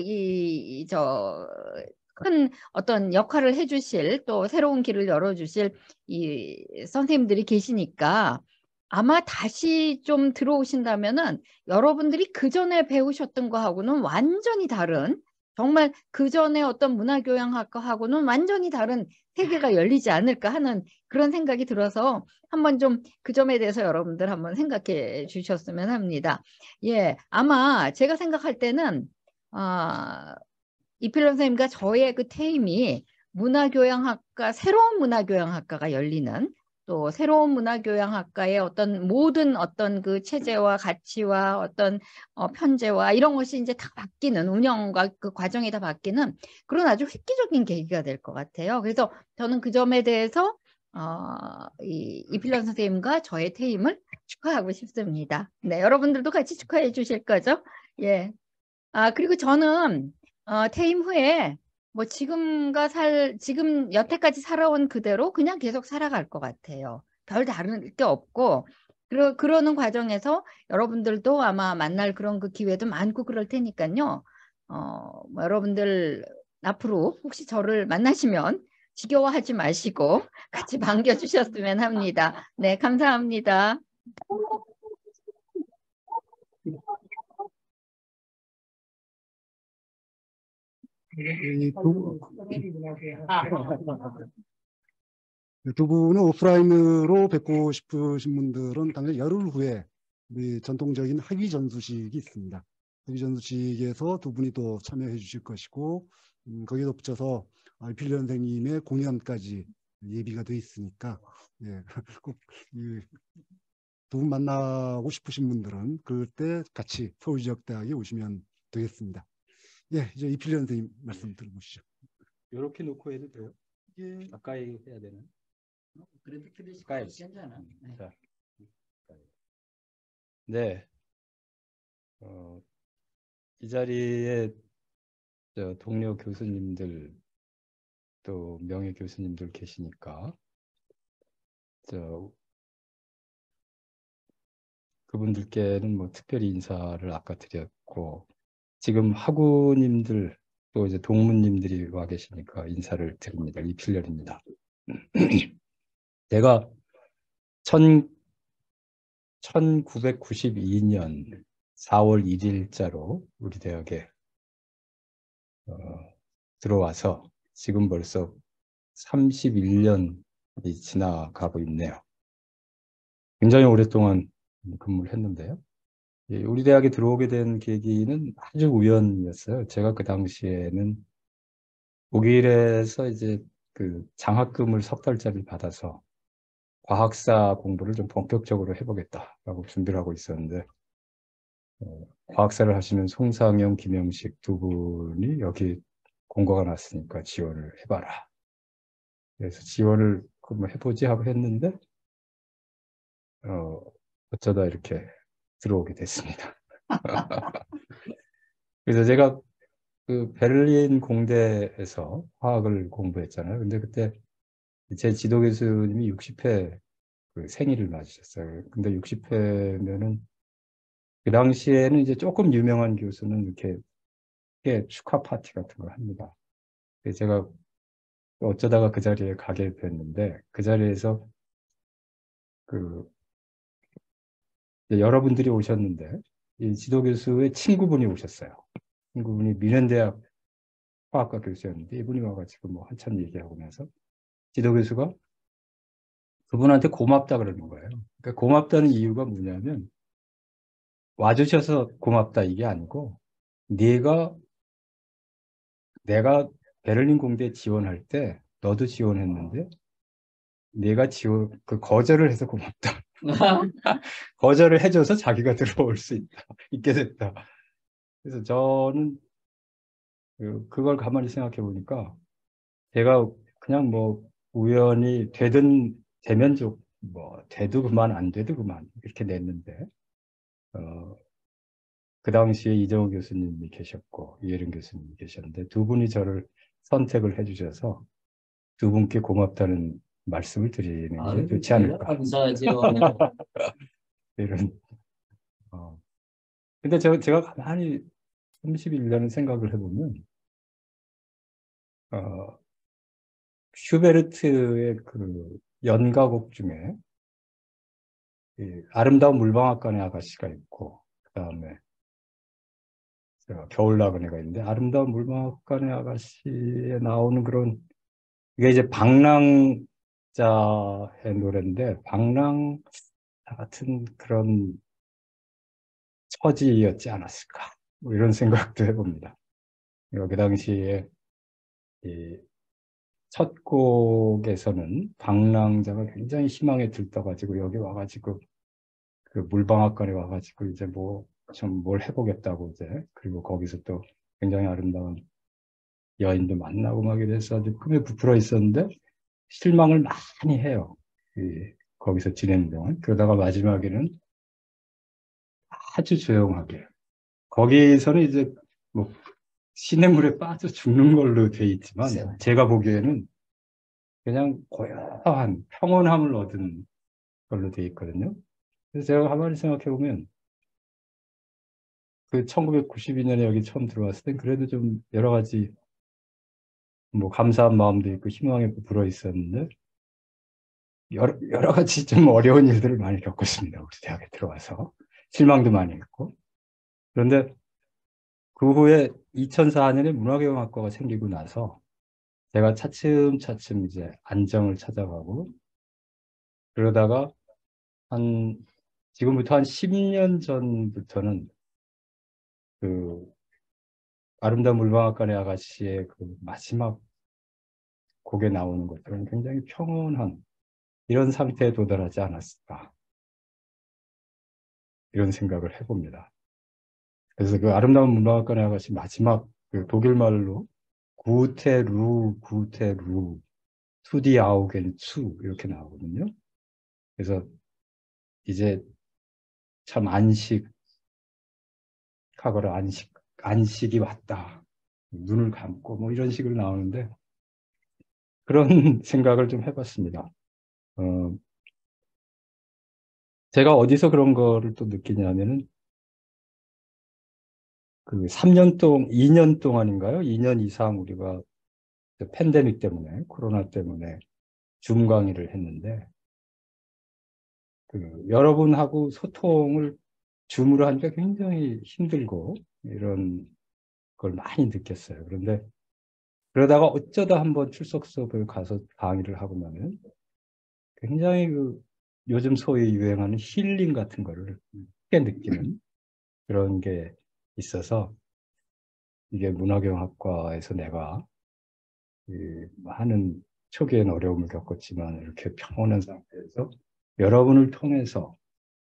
큰 어떤 역할을 해주실 또 새로운 길을 열어주실 이 선생님들이 계시니까 아마 다시 좀 들어오신다면은 여러분들이 그 전에 배우셨던 거하고는 완전히 다른 정말 그 전에 어떤 문화교양학과하고는 완전히 다른 세계가 열리지 않을까 하는 그런 생각이 들어서 한번 좀 그 점에 대해서 여러분들 한번 생각해 주셨으면 합니다. 예, 아마 제가 생각할 때는 이필렬 선생님과 저의 그 퇴임이 문화교양학과 새로운 문화교양학과가 열리는 또 새로운 문화교양학과의 어떤 모든 어떤 그 체제와 가치와 어떤 편제와 이런 것이 이제 다 바뀌는 운영과 그 과정이 다 바뀌는 그런 아주 획기적인 계기가 될 것 같아요. 그래서 저는 그 점에 대해서 이필렬 선생님과 저의 퇴임을 축하하고 싶습니다. 네, 여러분들도 같이 축하해 주실 거죠? 예. 그리고 저는 퇴임 후에 뭐 지금 여태까지 살아온 그대로 그냥 계속 살아갈 것 같아요. 별 다른 게 없고 그러는 과정에서 여러분들도 아마 만날 그런 그 기회도 많고 그럴 테니까요. 뭐 여러분들 앞으로 혹시 저를 만나시면 지겨워하지 마시고 같이 반겨주셨으면 합니다. 네, 감사합니다. 두 분은 오프라인으로 뵙고 싶으신 분들은 당장 열흘 후에 우리 전통적인 학위 전수식이 있습니다. 학위 전수식에서 두 분이 또 참여해 주실 것이고 거기에 덧붙여서 이필렬 선생님의 공연까지 예비가 돼 있으니까 예, 꼭 두 분 만나고 싶으신 분들은 그때 같이 서울지역대학에 오시면 되겠습니다. 예, 이제 이필렬 선생님 말씀 들어보시죠. 이렇게 놓고 해도 돼요? 예. 가까이 해야 되나? 그래도 들으시고 가까이. 괜찮아. 네. 자, 네. 이 자리에 동료 교수님들 또 명예 교수님들 계시니까 그분들께는 뭐 특별히 인사를 아까 드렸고 지금 학우님들 또 이제 동문님들이 와 계시니까 인사를 드립니다. 이필렬입니다. 제가 1992년 4월 1일자로 우리 대학에 들어와서 지금 벌써 31년이 지나가고 있네요. 굉장히 오랫동안 근무를 했는데요. 우리 대학에 들어오게 된 계기는 아주 우연이었어요. 제가 그 당시에는 독일에서 이제 그 장학금을 석 달짜리 받아서 과학사 공부를 좀 본격적으로 해보겠다라고 준비를 하고 있었는데 과학사를 하시는 송상영, 김영식 두 분이 여기 공고가 났으니까 지원을 해봐라. 그래서 지원을 뭐 해보지 하고 했는데 어쩌다 이렇게 들어오게 됐습니다. 그래서 제가 그 베를린 공대에서 화학을 공부했잖아요. 근데 그때 제 지도 교수님이 60회 그 생일을 맞으셨어요. 근데 60회면은 그 당시에는 이제 조금 유명한 교수는 이렇게 축하 파티 같은 걸 합니다. 그래서 제가 어쩌다가 그 자리에 가게 됐는데 그 자리에서 여러분들이 오셨는데 이 지도 교수의 친구분이 오셨어요. 친구분이 미넨대학 화학과 교수였는데 이분이 와가지고 뭐 한참 얘기하고 나서 지도 교수가 그분한테 고맙다 그러는 거예요. 그러니까 고맙다는 이유가 뭐냐면 와주셔서 고맙다 이게 아니고 내가 베를린 공대에 지원할 때 너도 지원했는데 내가 거절을 해서 고맙다. 거절을 해줘서 자기가 들어올 수 있게 됐다. 그래서 저는 그걸 가만히 생각해 보니까 제가 그냥 뭐 우연히 되면 뭐 돼도 그만 안 돼도 그만 이렇게 냈는데 그 당시에 이정우 교수님이 계셨고 이혜령 교수님이 계셨는데 두 분이 저를 선택을 해주셔서 두 분께 고맙다는 말씀을 드리는 게 좋지 않을까. 감사하죠. 이런. 근데 제가 가만히 31년을 생각을 해보면 슈베르트의 그 연가곡 중에 이 아름다운 물방앗간의 아가씨가 있고 그 다음에 겨울나그네가 있는데 아름다운 물방앗간의 아가씨에 나오는 그런 이게 이제 방랑자의 노래인데 방랑자 같은 그런 처지였지 않았을까 뭐 이런 생각도 해봅니다. 그 당시에 이 첫 곡에서는 방랑자가 굉장히 희망에 들떠가지고 여기 와가지고 그 물방앗간에 와가지고 이제 뭐 좀 뭘 해보겠다고 이제 그리고 거기서 또 굉장히 아름다운 여인도 만나고 막 이래서 아주 꿈에 부풀어 있었는데 실망을 많이 해요. 거기서 지내는 동안. 그러다가 마지막에는 아주 조용하게 거기서는 이제 뭐 시냇물에 빠져 죽는 걸로 돼 있지만 제가 보기에는 그냥 고요한 평온함을 얻은 걸로 돼 있거든요. 그래서 제가 가만히 생각해 보면 그 1992년에 여기 처음 들어왔을 땐 그래도 좀 여러 가지 뭐 감사한 마음도 있고 희망에 부풀어 있었는데 여러 가지 좀 어려운 일들을 많이 겪었습니다. 우리 대학에 들어와서 실망도 많이 했고. 그런데 그 후에 2004년에 문화경영학과가 생기고 나서 제가 차츰차츰 이제 안정을 찾아가고 그러다가 지금부터 한 10년 전부터는 그 아름다운 물방앗간의 아가씨의 그 마지막 곡에 나오는 것들은 굉장히 평온한 이런 상태에 도달하지 않았을까 이런 생각을 해봅니다. 그래서 그 아름다운 물방앗간의 아가씨 마지막 그 독일 말로 구테루 투디 아우겐 추 이렇게 나오거든요. 그래서 이제 참 안식하거라 안식이 왔다. 눈을 감고 뭐 이런 식으로 나오는데 그런 생각을 좀 해봤습니다. 제가 어디서 그런 거를 또 느끼냐면은 그 2년 동안인가요? 2년 이상 우리가 팬데믹 때문에 코로나 때문에 줌 강의를 했는데 그 여러분하고 소통을 줌으로 하니까 굉장히 힘들고 이런 걸 많이 느꼈어요. 그런데 그러다가 어쩌다 한번 출석 수업을 가서 강의를 하고 나면 굉장히 그 요즘 소위 유행하는 힐링 같은 거를 크게 느끼는 그런 게 있어서 이게 문화경영학과에서 내가 많은 초기엔 어려움을 겪었지만 이렇게 평온한 상태에서 여러분을 통해서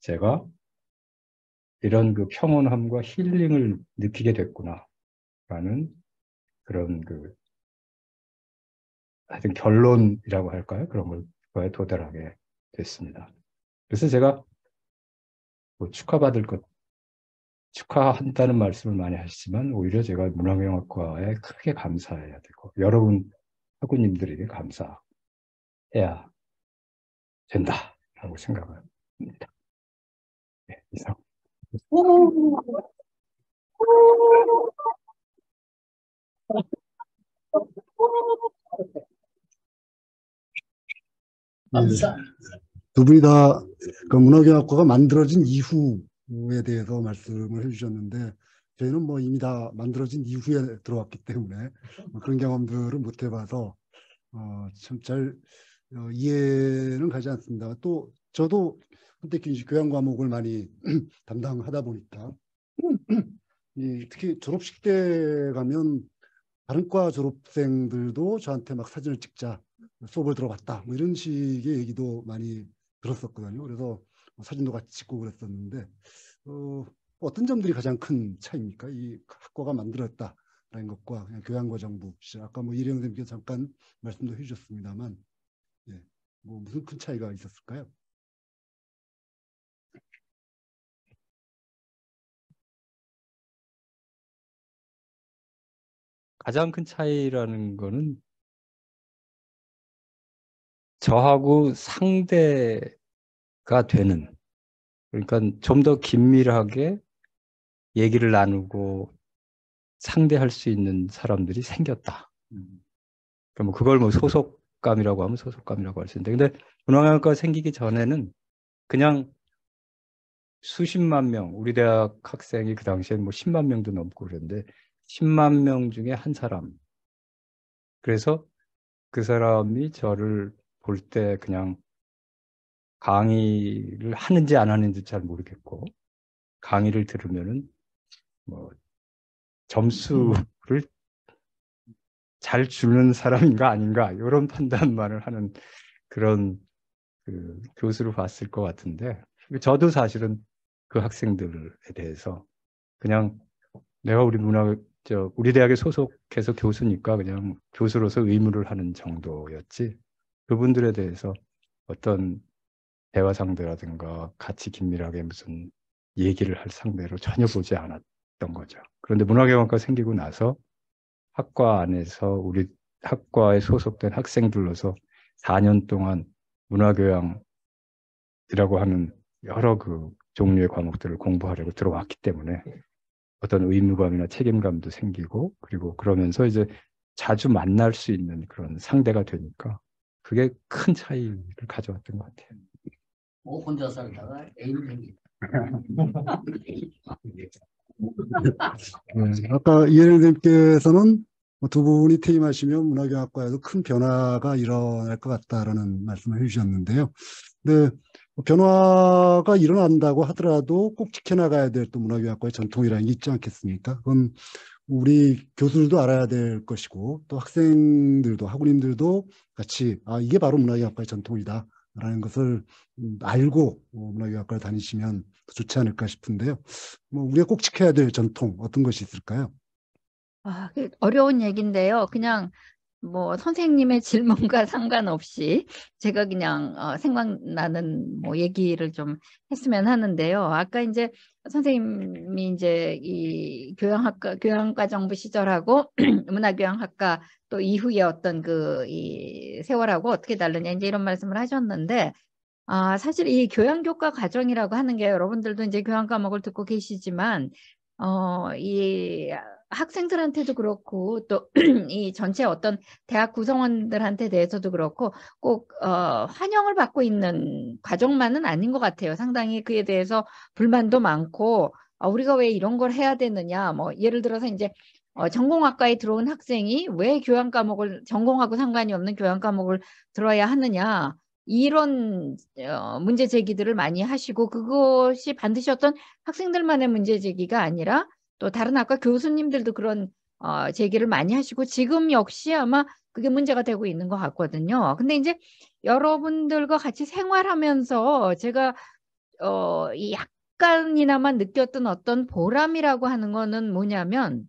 제가 이런 그 평온함과 힐링을 느끼게 됐구나라는 그런 그 하여튼 결론이라고 할까요? 그런 거에 도달하게 됐습니다. 그래서 제가 뭐 축하한다는 말씀을 많이 하시지만 오히려 제가 문화경영학과에 크게 감사해야 되고 여러분 학우님들에게 감사해야 된다라고 생각을 합니다. 네, 이상. 두 분이 다 그 문화경영학과가 만들어진 이후에 대해서 말씀을 해주셨는데 저희는 뭐 이미 다 만들어진 이후에 들어왔기 때문에 그런 경험들을 못 해봐서 참 잘 이해는 가지 않습니다. 또 저도 한때 교양 과목을 많이 담당하다 보니까 특히 졸업식 때 가면 다른 과 졸업생들도 저한테 막 사진을 찍자, 수업을 들어봤다, 뭐 이런 식의 얘기도 많이 들었었거든요. 그래서 사진도 같이 찍고 그랬었는데 어떤 점들이 가장 큰 차이입니까? 이 학과가 만들었다라는 것과 그냥 교양과정부 시절, 아까 뭐 이혜령 선생님께서 잠깐 말씀도 해주셨습니다만 뭐 무슨 큰 차이가 있었을까요? 가장 큰 차이라는 거는 저하고 상대가 되는, 그러니까 좀 더 긴밀하게 얘기를 나누고 상대할 수 있는 사람들이 생겼다. 그러니까 뭐 그걸 뭐 소속감이라고 하면 소속감이라고 할 수 있는데, 근데 문화경영학과 생기기 전에는 그냥 수십만 명, 우리 대학 학생이 그 당시에 뭐 10만 명도 넘고 그랬는데 10만 명 중에 한 사람. 그래서 그 사람이 저를 볼 때 그냥 강의를 하는지 안 하는지 잘 모르겠고, 강의를 들으면은 뭐 점수를 잘 주는 사람인가 아닌가 이런 판단만을 하는 그런 그 교수로 봤을 것 같은데, 저도 사실은 그 학생들에 대해서 그냥 내가 우리 대학에 소속해서 교수니까 그냥 교수로서 의무를 하는 정도였지, 그분들에 대해서 어떤 대화 상대라든가 같이 긴밀하게 무슨 얘기를 할 상대로 전혀 보지 않았던 거죠. 그런데 문화경영학과 생기고 나서 학과 안에서 우리 학과에 소속된 학생들로서 4년 동안 문화교양이라고 하는 여러 그 종류의 과목들을 공부하려고 들어왔기 때문에 어떤 의무감이나 책임감도 생기고, 그리고 그러면서 이제 자주 만날 수 있는 그런 상대가 되니까 그게 큰 차이를 가져왔던 것 같아요. 혼자 살다가 애인 생기다. 아까 이혜령 선생님께서는 두 분이 퇴임하시면 문화경영학과에도 큰 변화가 일어날 것 같다라는 말씀을 해주셨는데요. 근데 변화가 일어난다고 하더라도 꼭 지켜나가야 될 또 문화경영학과의 전통이라는 게 있지 않겠습니까? 그건 우리 교수들도 알아야 될 것이고, 또 학생들도, 학우님들도 같이 이게 바로 문화경영학과의 전통이다 라는 것을 알고 문화경영학과를 다니시면 좋지 않을까 싶은데요. 뭐 우리가 꼭 지켜야 될 전통 어떤 것이 있을까요? 어려운 얘기인데요. 그냥 뭐 선생님의 질문과 상관없이 제가 그냥 생각나는 뭐 얘기를 좀 했으면 하는데요. 아까 이제 선생님이 이제 이 교양과정부 시절하고 문화교양학과 또 이후에 어떤 이 세월하고 어떻게 다르냐 이제 이런 말씀을 하셨는데, 사실 이 교양교과 과정이라고 하는 게 여러분들도 이제 교양 과목을 듣고 계시지만 이 학생들한테도 그렇고 또 이 전체 어떤 대학 구성원들한테 대해서도 그렇고 꼭 환영을 받고 있는 과정만은 아닌 것 같아요. 상당히 그에 대해서 불만도 많고 우리가 왜 이런 걸 해야 되느냐, 뭐 예를 들어서 이제 전공학과에 들어온 학생이 왜 교양 과목을 전공하고 상관이 없는 교양 과목을 들어야 하느냐, 이런 문제 제기들을 많이 하시고, 그것이 반드시 어떤 학생들만의 문제 제기가 아니라 또 다른 학과 교수님들도 그런 제기를 많이 하시고 지금 역시 아마 그게 문제가 되고 있는 것 같거든요. 근데 이제 여러분들과 같이 생활하면서 제가 이 약간이나마 느꼈던 어떤 보람이라고 하는 거는 뭐냐면,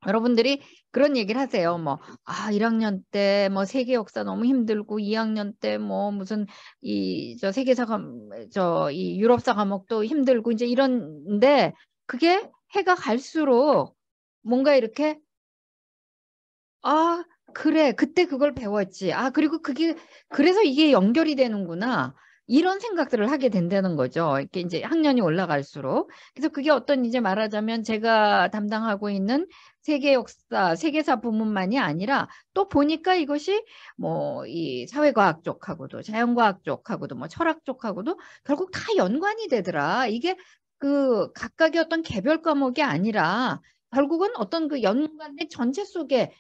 여러분들이 그런 얘기를 하세요. 뭐 1학년 때 뭐 세계 역사 너무 힘들고 2학년 때 뭐 무슨 저 세계사 이 유럽사 과목도 힘들고 이제 이런데, 그게 해가 갈수록 뭔가 이렇게 그래 그때 그걸 배웠지. 그리고 그게 그래서 이게 연결이 되는구나. 이런 생각들을 하게 된다는 거죠. 이렇게 이제 학년이 올라갈수록. 그래서 그게 어떤 이제 말하자면 제가 담당하고 있는 세계 역사, 세계사 부문만이 아니라 또 보니까 이것이 뭐 이 사회과학 쪽하고도 자연과학 쪽하고도 뭐 철학 쪽하고도 결국 다 연관이 되더라. 이게 그 각각의 어떤 개별 과목이 아니라 결국은 어떤 그 연관된 전체 속에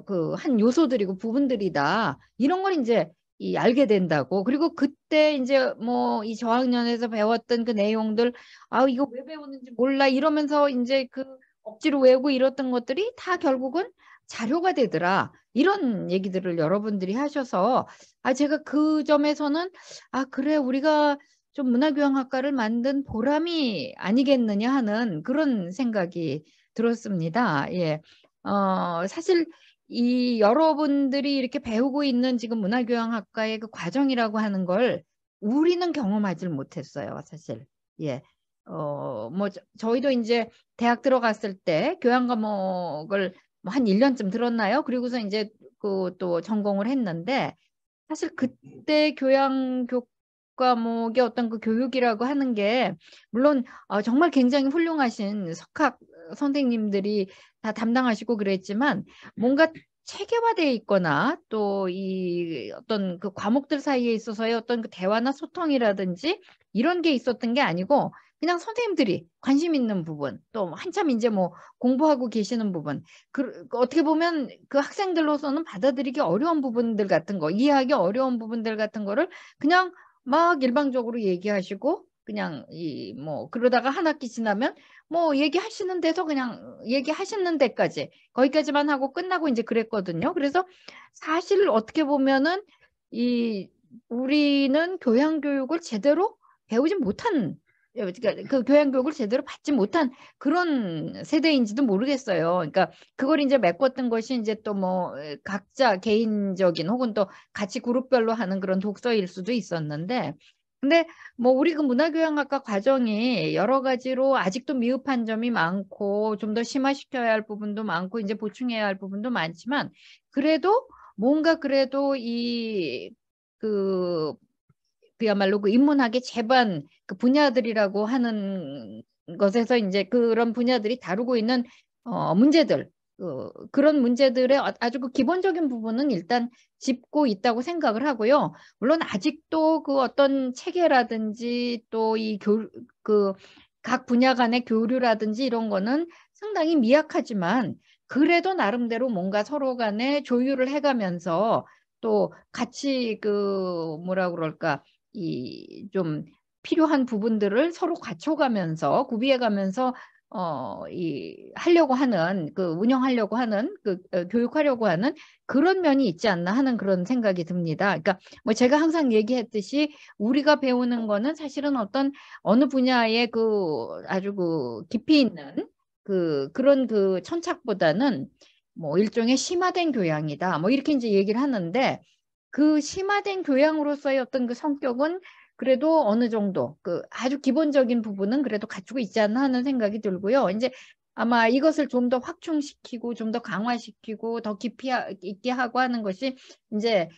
그 한 요소들이고 부분들이다. 이런 걸 이제 알게 된다고. 그리고 그때 이제 뭐 이 저학년에서 배웠던 그 내용들, 이거 왜 배웠는지 몰라 이러면서 이제 그 억지로 외우고 이랬던 것들이 다 결국은 자료가 되더라. 이런 얘기들을 여러분들이 하셔서 제가 그 점에서는 그래 우리가 좀 문화교양학과를 만든 보람이 아니겠느냐 하는 그런 생각이 들었습니다. 예. 사실 이 여러분들이 이렇게 배우고 있는 지금 문화교양학과의 그 과정이라고 하는 걸 우리는 경험하지 못했어요, 사실. 예. 뭐 저희도 이제 대학 들어갔을 때 교양 과목을 뭐 한 1년쯤 들었나요? 그리고서 이제 그 또 전공을 했는데 사실 그때 교양 과목의 어떤 그 교육이라고 하는 게 물론 정말 굉장히 훌륭하신 석학 선생님들이 다 담당하시고 그랬지만 뭔가 체계화되어 있거나 또 이 어떤 그 과목들 사이에 있어서의 어떤 그 대화나 소통이라든지 이런 게 있었던 게 아니고 그냥 선생님들이 관심 있는 부분 또 한참 이제 뭐 공부하고 계시는 부분 어떻게 보면 그 학생들로서는 받아들이기 어려운 부분들 같은 거 이해하기 어려운 부분들 같은 거를 그냥 막 일방적으로 얘기하시고 그냥 뭐 그러다가 한 학기 지나면 뭐 얘기하시는 데서 그냥 얘기하시는 데까지 거기까지만 하고 끝나고 이제 그랬거든요. 그래서 사실 어떻게 보면은 우리는 교양 교육을 제대로 배우지 못한 그러니까 그 교양 교육을 제대로 받지 못한 그런 세대인지도 모르겠어요. 그러니까 그걸 이제 메꿨던 것이 이제 또 뭐 각자 개인적인 혹은 또 같이 그룹별로 하는 그런 독서일 수도 있었는데 근데 뭐 우리 그 문화교양학과 과정이 여러 가지로 아직도 미흡한 점이 많고 좀 더 심화시켜야 할 부분도 많고 이제 보충해야 할 부분도 많지만 그래도 뭔가 그래도 그야말로 그 인문학의 제반 그 분야들이라고 하는 것에서 이제 그런 분야들이 다루고 있는 문제들 그런 문제들의 아주 그 기본적인 부분은 일단 짚고 있다고 생각을 하고요. 물론 아직도 그 어떤 체계라든지 또 그 각 분야 간의 교류라든지 이런 거는 상당히 미약하지만 그래도 나름대로 뭔가 서로 간에 조율을 해가면서 또 같이 그 뭐라 그럴까 좀 필요한 부분들을 서로 갖춰가면서 구비해가면서 하려고 하는 운영하려고 하는 교육하려고 하는 그런 면이 있지 않나 하는 그런 생각이 듭니다. 그러니까 뭐 제가 항상 얘기했듯이 우리가 배우는 거는 사실은 어느 분야의 아주 깊이 있는 그런 천착보다는 뭐 일종의 심화된 교양이다. 뭐 이렇게 이제 얘기를 하는데 그 심화된 교양으로서의 어떤 그 성격은 그래도 어느 정도 아주 기본적인 부분은 그래도 갖추고 있지 않나 하는 생각이 들고요. 이제 아마 이것을 좀 더 확충시키고 좀 더 강화시키고 더 깊이 있게 하고 하는 것이 이제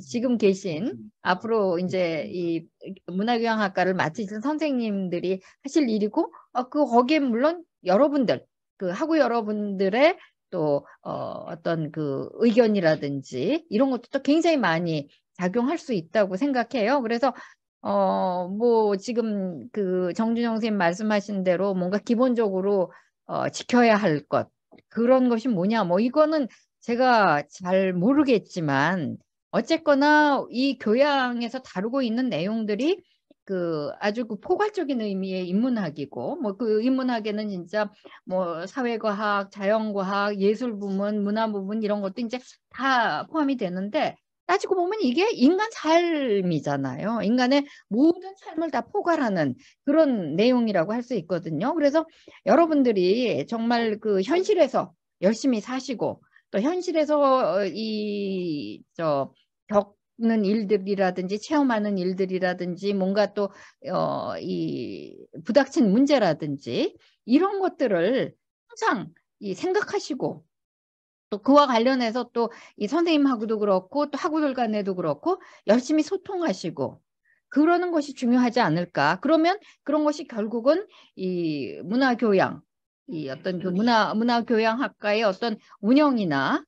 지금 계신 앞으로 이제 이 문화교양학과를 맡으신 선생님들이 하실 일이고 거기에 물론 여러분들 학우 여러분들의 또 어떤 그 의견이라든지 이런 것도 또 굉장히 많이 작용할 수 있다고 생각해요. 그래서 뭐 지금 정준영 선생님 말씀하신 대로 뭔가 기본적으로 지켜야 할 것 그런 것이 뭐냐 뭐 이거는 제가 잘 모르겠지만 어쨌거나 이 교양에서 다루고 있는 내용들이 아주 포괄적인 의미의 인문학이고 뭐 그 인문학에는 진짜 뭐 사회과학, 자연과학, 예술 부문, 문화 부문 이런 것도 이제 다 포함이 되는데 따지고 보면 이게 인간 삶이잖아요. 인간의 모든 삶을 다 포괄하는 그런 내용이라고 할 수 있거든요. 그래서 여러분들이 정말 현실에서 열심히 사시고 또 현실에서 겪는 일들이라든지 체험하는 일들이라든지 뭔가 또 부닥친 문제라든지 이런 것들을 항상 생각하시고 또 그와 관련해서 또 이 선생님하고도 그렇고 또 학우들 간에도 그렇고 열심히 소통하시고 그러는 것이 중요하지 않을까. 그러면 그런 것이 결국은 이 문화교양, 이 어떤 문화교양학과의 어떤 운영이나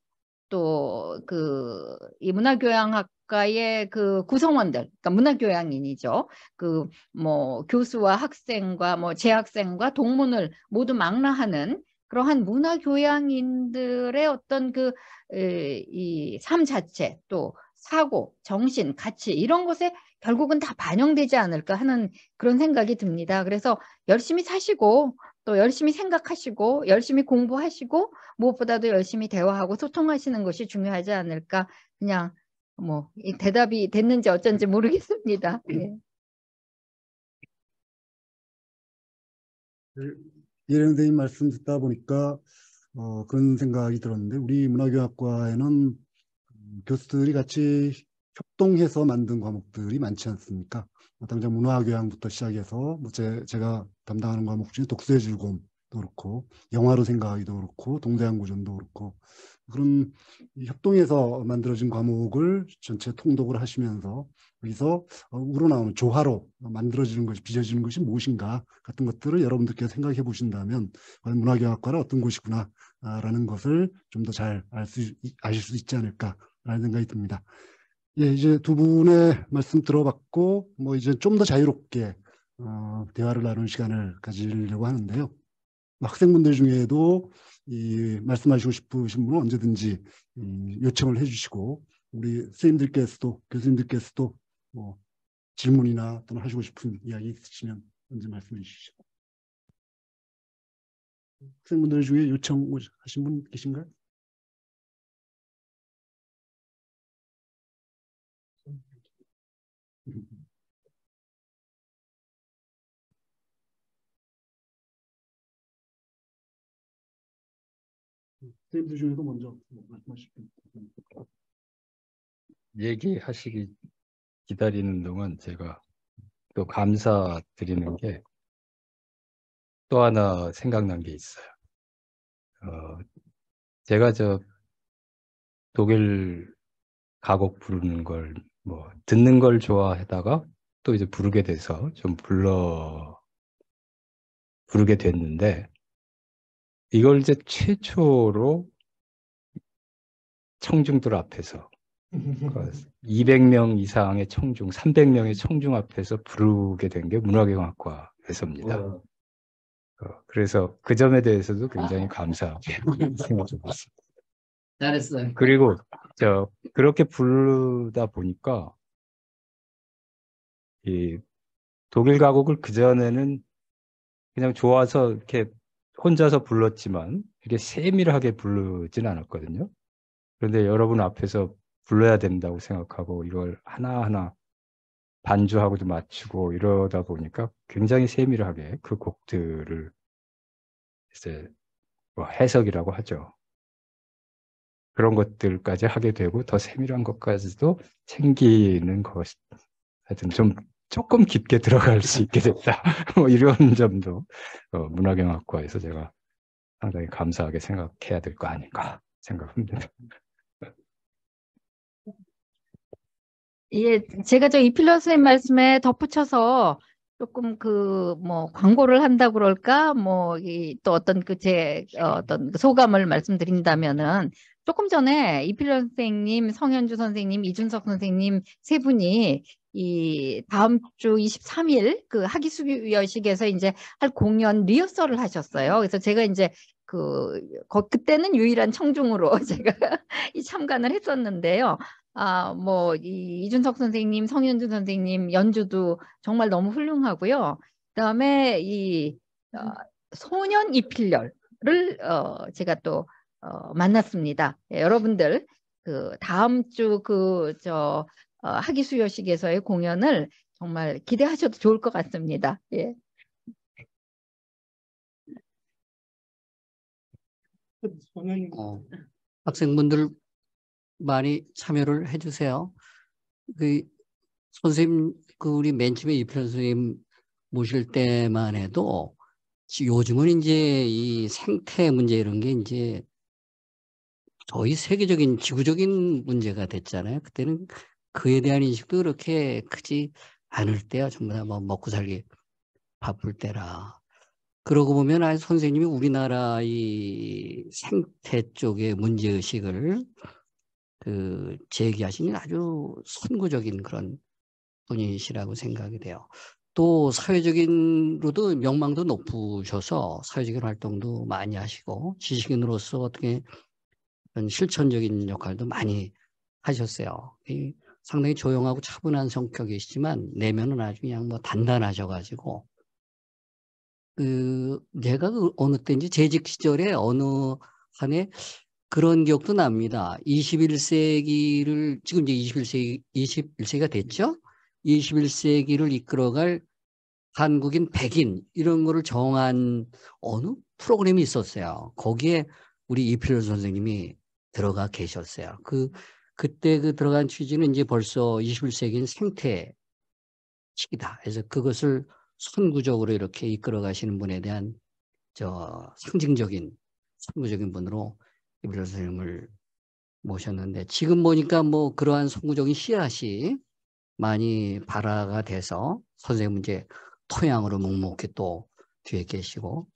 또 이 문화교양학과의 구성원들, 그러니까 문화교양인이죠. 뭐 교수와 학생과 뭐 재학생과 동문을 모두 망라하는 그러한 문화교양인들의 어떤 이 삶 자체 또 사고, 정신, 가치 이런 것에 결국은 다 반영되지 않을까 하는 그런 생각이 듭니다. 그래서 열심히 사시고 또 열심히 생각하시고 열심히 공부하시고 무엇보다도 열심히 대화하고 소통하시는 것이 중요하지 않을까. 그냥 뭐 이 대답이 됐는지 어쩐지 모르겠습니다. 네. 이혜령 선생님 말씀 듣다 보니까 그런 생각이 들었는데 우리 문화교육학과에는 교수들이 같이 협동해서 만든 과목들이 많지 않습니까? 당장 문화교양부터 시작해서 제가 담당하는 과목 중에 독서의 즐거움도 그렇고 영화로 생각하기도 그렇고 동대한 고전도 그렇고 그런 협동해서 만들어진 과목을 전체 통독을 하시면서 여기서 우러나오는 조화로 만들어지는 것이 빚어지는 것이 무엇인가 같은 것들을 여러분들께서 생각해 보신다면 과연 문화교육학과는 어떤 곳이구나 라는 것을 좀 더 잘 아실 수 있지 않을까라는 생각이 듭니다. 예, 이제 두 분의 말씀 들어봤고 뭐 이제 좀 더 자유롭게 대화를 나누는 시간을 가지려고 하는데요. 학생분들 중에도 말씀하시고 싶으신 분은 언제든지 요청을 해주시고 우리 선생님들께서도 교수님들께서도 뭐 질문이나 또는 하시고 싶은 이야기 있으시면 언제 말씀해 주시죠. 학생분들 중에 요청하신 분 계신가요? 선생님들 중에도 먼저 말씀하실게요. 얘기하시기 기다리는 동안 제가 또 감사드리는 게 또 하나 생각난 게 있어요. 제가 독일 가곡 부르는 걸 뭐 듣는 걸 좋아하다가 또 이제 부르게 돼서 좀 부르게 됐는데 이걸 이제 최초로 청중들 앞에서 200명 이상의 청중, 300명의 청중 앞에서 부르게 된 게 문화경학과에서입니다. 그래서 그 점에 대해서도 굉장히 감사하게 생각하고 있습니다. 잘했어요. 그리고 그렇게 부르다 보니까 이 독일 가곡을 그전에는 그냥 좋아서 이렇게 혼자서 불렀지만 이렇게 세밀하게 부르진 않았거든요. 그런데 여러분 앞에서 불러야 된다고 생각하고 이걸 하나하나 반주하고도 맞추고 이러다 보니까 굉장히 세밀하게 그 곡들을 이제 뭐 해석이라고 하죠. 그런 것들까지 하게 되고 더 세밀한 것까지도 챙기는 것, 하여튼 좀 조금 깊게 들어갈 수 있게 됐다. 뭐 이런 점도 문화경학과에서 제가 상당히 감사하게 생각해야 될 거 아닌가 생각합니다. 예, 제가 이필러 선생님 말씀에 덧붙여서 조금 뭐 광고를 한다고 그럴까? 또 어떤 어떤 소감을 말씀드린다면은 조금 전에 이필러 선생님, 성현주 선생님, 이준석 선생님 세 분이 이 다음 주 23일 학위 수여식에서 이제 할 공연 리허설을 하셨어요. 그래서 제가 이제 그때는 유일한 청중으로 제가 참관을 했었는데요. 이준석 선생님, 성현주 선생님 연주도 정말 너무 훌륭하고요. 그다음에 소년 이필열을 제가 또 만났습니다. 예, 여러분들 다음 주 학위 수여식에서의 공연을 정말 기대하셔도 좋을 것 같습니다. 예. 학생분들 많이 참여를 해주세요. 선생님, 우리 맨 처음에 이필 선생님 모실 때만 해도 요즘은 이제 이 생태 문제 이런 게 이제 거의 세계적인 지구적인 문제가 됐잖아요. 그때는 그에 대한 인식도 그렇게 크지 않을 때야. 전부 다 뭐 먹고 살기 바쁠 때라. 그러고 보면 선생님이 우리나라 이 생태 쪽의 문제의식을 제기하시는 아주 선구적인 그런 분이시라고 생각이 돼요. 또 사회적인로도 명망도 높으셔서 사회적인 활동도 많이 하시고 지식인으로서 어떻게 실천적인 역할도 많이 하셨어요. 상당히 조용하고 차분한 성격이시지만 내면은 아주 그냥 뭐 단단하셔가지고 제가 어느 때인지 재직 시절에 어느 한 해 그런 기억도 납니다. 21세기를 지금 이제 21세기가 됐죠. 21세기를 이끌어갈 한국인 100인 이런 거를 정한 어느 프로그램이 있었어요. 거기에 우리 이필열 선생님이 들어가 계셨어요. 그때 그 들어간 취지는 이제 벌써 21세기인 생태식이다. 그래서 그것을 선구적으로 이렇게 이끌어 가시는 분에 대한 상징적인 선구적인 분으로 이필열 선생님을 모셨는데, 지금 보니까 뭐 그러한 선구적인 씨앗이 많이 발화가 돼서 선생님은 이제 토양으로 묵묵히 또 뒤에 계시고,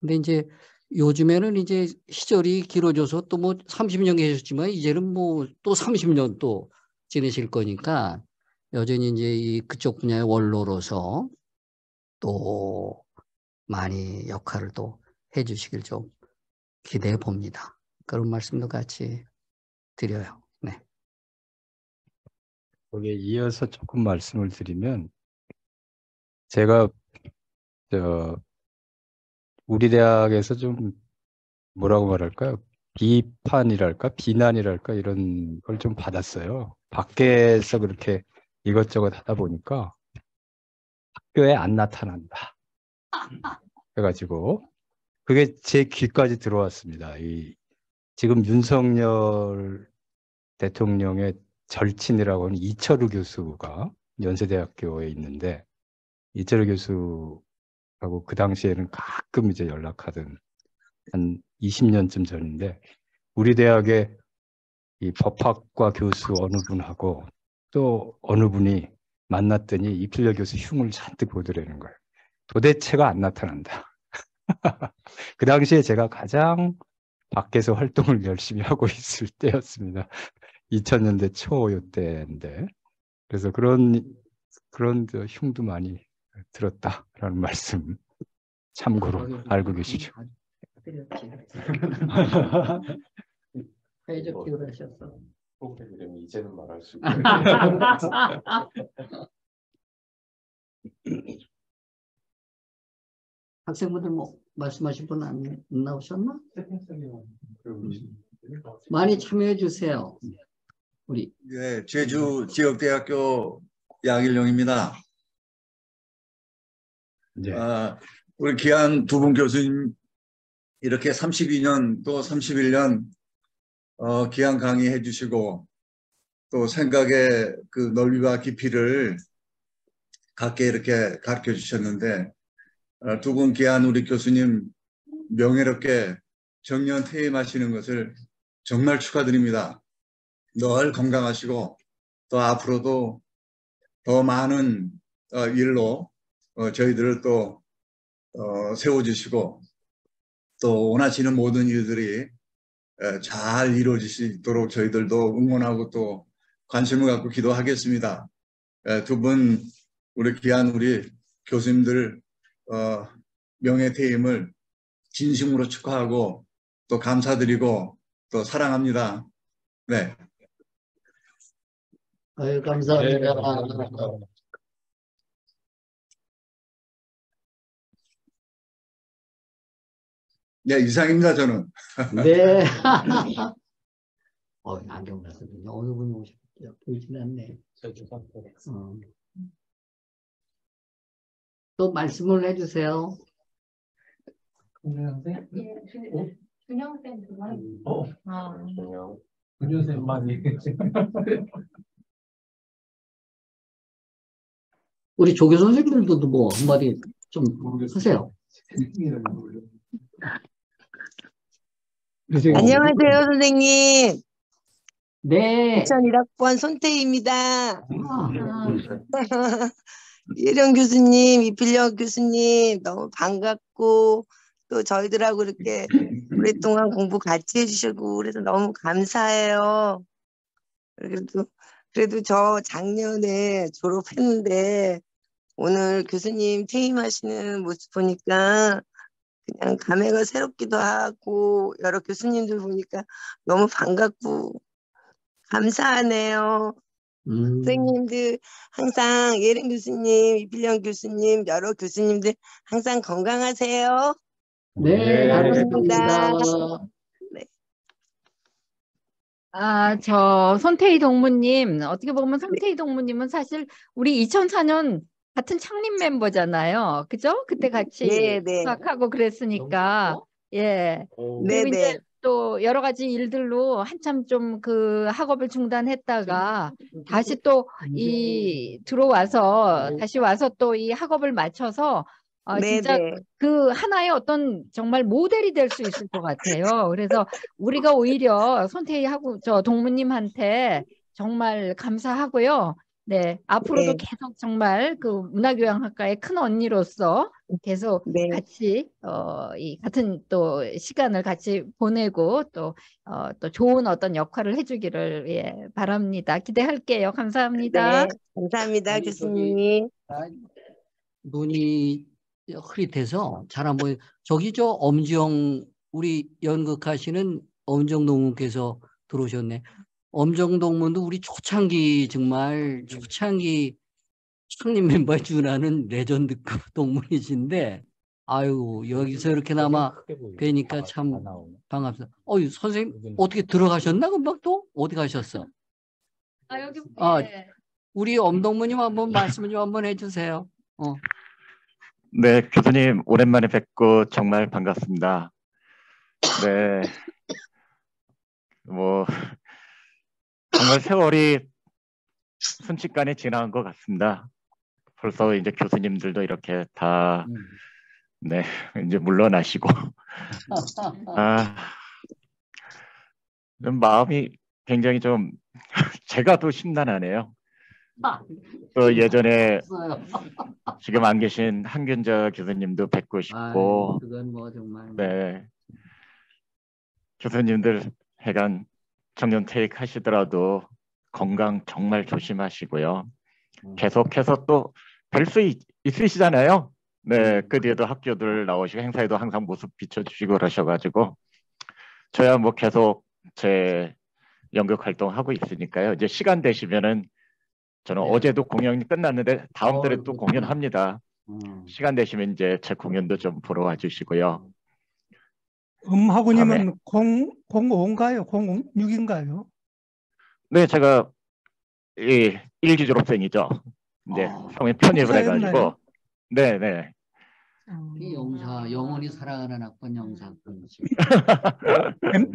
근데 이제 요즘에는 이제 시절이 길어져서 또 뭐 30년 계셨지만 이제는 뭐 또 30년 또 지내실 거니까 여전히 이제 그쪽 분야의 원로로서 또 많이 역할을 또 해주시길 좀 기대해 봅니다. 그런 말씀도 같이 드려요. 네. 거기에 이어서 조금 말씀을 드리면, 제가 우리 대학에서 좀 뭐라고 말할까요? 비판이랄까, 비난이랄까, 이런 걸 좀 받았어요. 밖에서 그렇게 이것저것 하다 보니까 학교에 안 나타난다. 그래가지고 그게 제 귀까지 들어왔습니다. 지금 윤석열 대통령의 절친이라고 하는 이철우 교수가 연세대학교에 있는데, 이철우 교수하고 그 당시에는 가끔 이제 연락하던, 한 20년쯤 전인데, 우리 대학의 이 법학과 교수 어느 분하고 또 어느 분이 만났더니 이필열 교수 흉을 잔뜩 보더라는 거예요. 도대체가 안 나타난다. 그 당시에 제가 가장 밖에서 활동을 열심히 하고 있을 때였습니다. 2000년대 초 요때인데, 그래서 그런 흉도 많이 들었다라는 말씀 참고로 알고 계시죠. 회적 기울 하셨어. 이제는 말할 수 학생분들 뭐 말씀하실 분 안 나오셨나? 많이 참여해 주세요. 우리 네, 제주 지역대학교 양일용입니다. 네. 우리 귀한 두 분 교수님 이렇게 32년 또 31년 귀한 강의해 주시고 또 생각의 그 넓이와 깊이를 갖게 이렇게 가르쳐 주셨는데, 두 분 귀한 우리 교수님 명예롭게 정년 퇴임하시는 것을 정말 축하드립니다. 늘 건강하시고 또 앞으로도 더 많은 일로 저희들을 또 세워주시고 또 원하시는 모든 일들이 잘 이루어질 수 있도록 저희들도 응원하고 또 관심을 갖고 기도하겠습니다. 두 분 우리 귀한 우리 교수님들 명예퇴임을 진심으로 축하하고 또 감사드리고 또 사랑합니다. 네. 아유, 감사합니다. 네, 이상입니다, 저는. 네. 안경 났거든요. 어느 분이 오셨죠? 보이진 않네. 또 말씀을 해주세요. 준영쌤 준영쌤 많이. 우리 조교 선생님들도 뭐 한마디 좀 하세요. 안녕하세요, 선생님. 네. 2001학번 손태희입니다. 예령 교수님, 이필영 교수님 너무 반갑고 또 저희들하고 이렇게 오랫동안 공부 같이 해주시고 그래서 너무 감사해요. 그래도 저 작년에 졸업했는데 오늘 교수님 퇴임하시는 모습 보니까 그냥 감회가 새롭기도 하고 여러 교수님들 보니까 너무 반갑고 감사하네요. 선생님들 항상 예령 교수님, 이필영 교수님, 여러 교수님들 항상 건강하세요. 네, 감사합니다. 네. 저 손태희 동무님, 어떻게 보면 손태희 동무님은 사실 우리 2004년 같은 창립 멤버잖아요. 그죠? 그때 같이 네, 네. 수학하고 그랬으니까. 예. 그리고 이제 또 여러 가지 일들로 한참 좀 그 학업을 중단했다가 다시 또 들어와서 다시 와서 또 이 학업을 마쳐서 진짜 네네. 그 하나의 어떤 정말 모델이 될 수 있을 것 같아요. 그래서 우리가 오히려 손태희하고 저 동무님한테 정말 감사하고요. 네, 앞으로도 네. 계속 정말 그 문화교양학과의 큰 언니로서 계속 네. 같이 이 같은 또 시간을 같이 보내고 또 좋은 어떤 역할을 해주기를 예, 바랍니다. 기대할게요. 감사합니다. 네. 감사합니다, 아니, 교수님. 눈이 흐릿해서 잘 안 보여. 저기 저 엄지영 우리 연극하시는 엄지영 동문께서 들어오셨네. 엄지영 동문도 우리 초창기 정말 초창기 창립 멤버에 준하는 레전드급 동문이신데 아유 여기서 이렇게나마 뵈니까 참 반갑습니다. 선생님 어떻게 들어가셨나 금방 또 어디 가셨어? 여기 우리 엄동무님 한번 말씀 좀 한번 해주세요. 네, 교수님 오랜만에 뵙고 정말 반갑습니다. 네, 뭐 정말 세월이 순식간에 지나간 것 같습니다. 벌써 이제 교수님들도 이렇게 다 네, 이제 물러나시고 마음이 굉장히 좀 제가 더 심란하네요. 또 예전에 지금 안 계신 한균자 교수님도 뵙고 싶고 그건 뭐 정말 네, 교수님들 해간 정년 퇴직하시더라도 건강 정말 조심하시고요. 계속해서 또 뵐 수 있으시잖아요. 네, 그 뒤에도 학교들 나오시고 행사에도 항상 모습 비춰주시고 그러셔가지고 저야 뭐 계속 제 연극 활동하고 있으니까요. 이제 시간 되시면은 저는 어제도 공연이 끝났는데 다음 달에 또 공연합니다. 시간 되시면 이제 제 공연도 좀 보러 와주시고요. 학우님은 05인가요? 06인가요? 네, 제가 일기 졸업생이죠. 이제 성에 편입을 해가지고 네네. 이 영원히 사랑하는 학번 영사학번.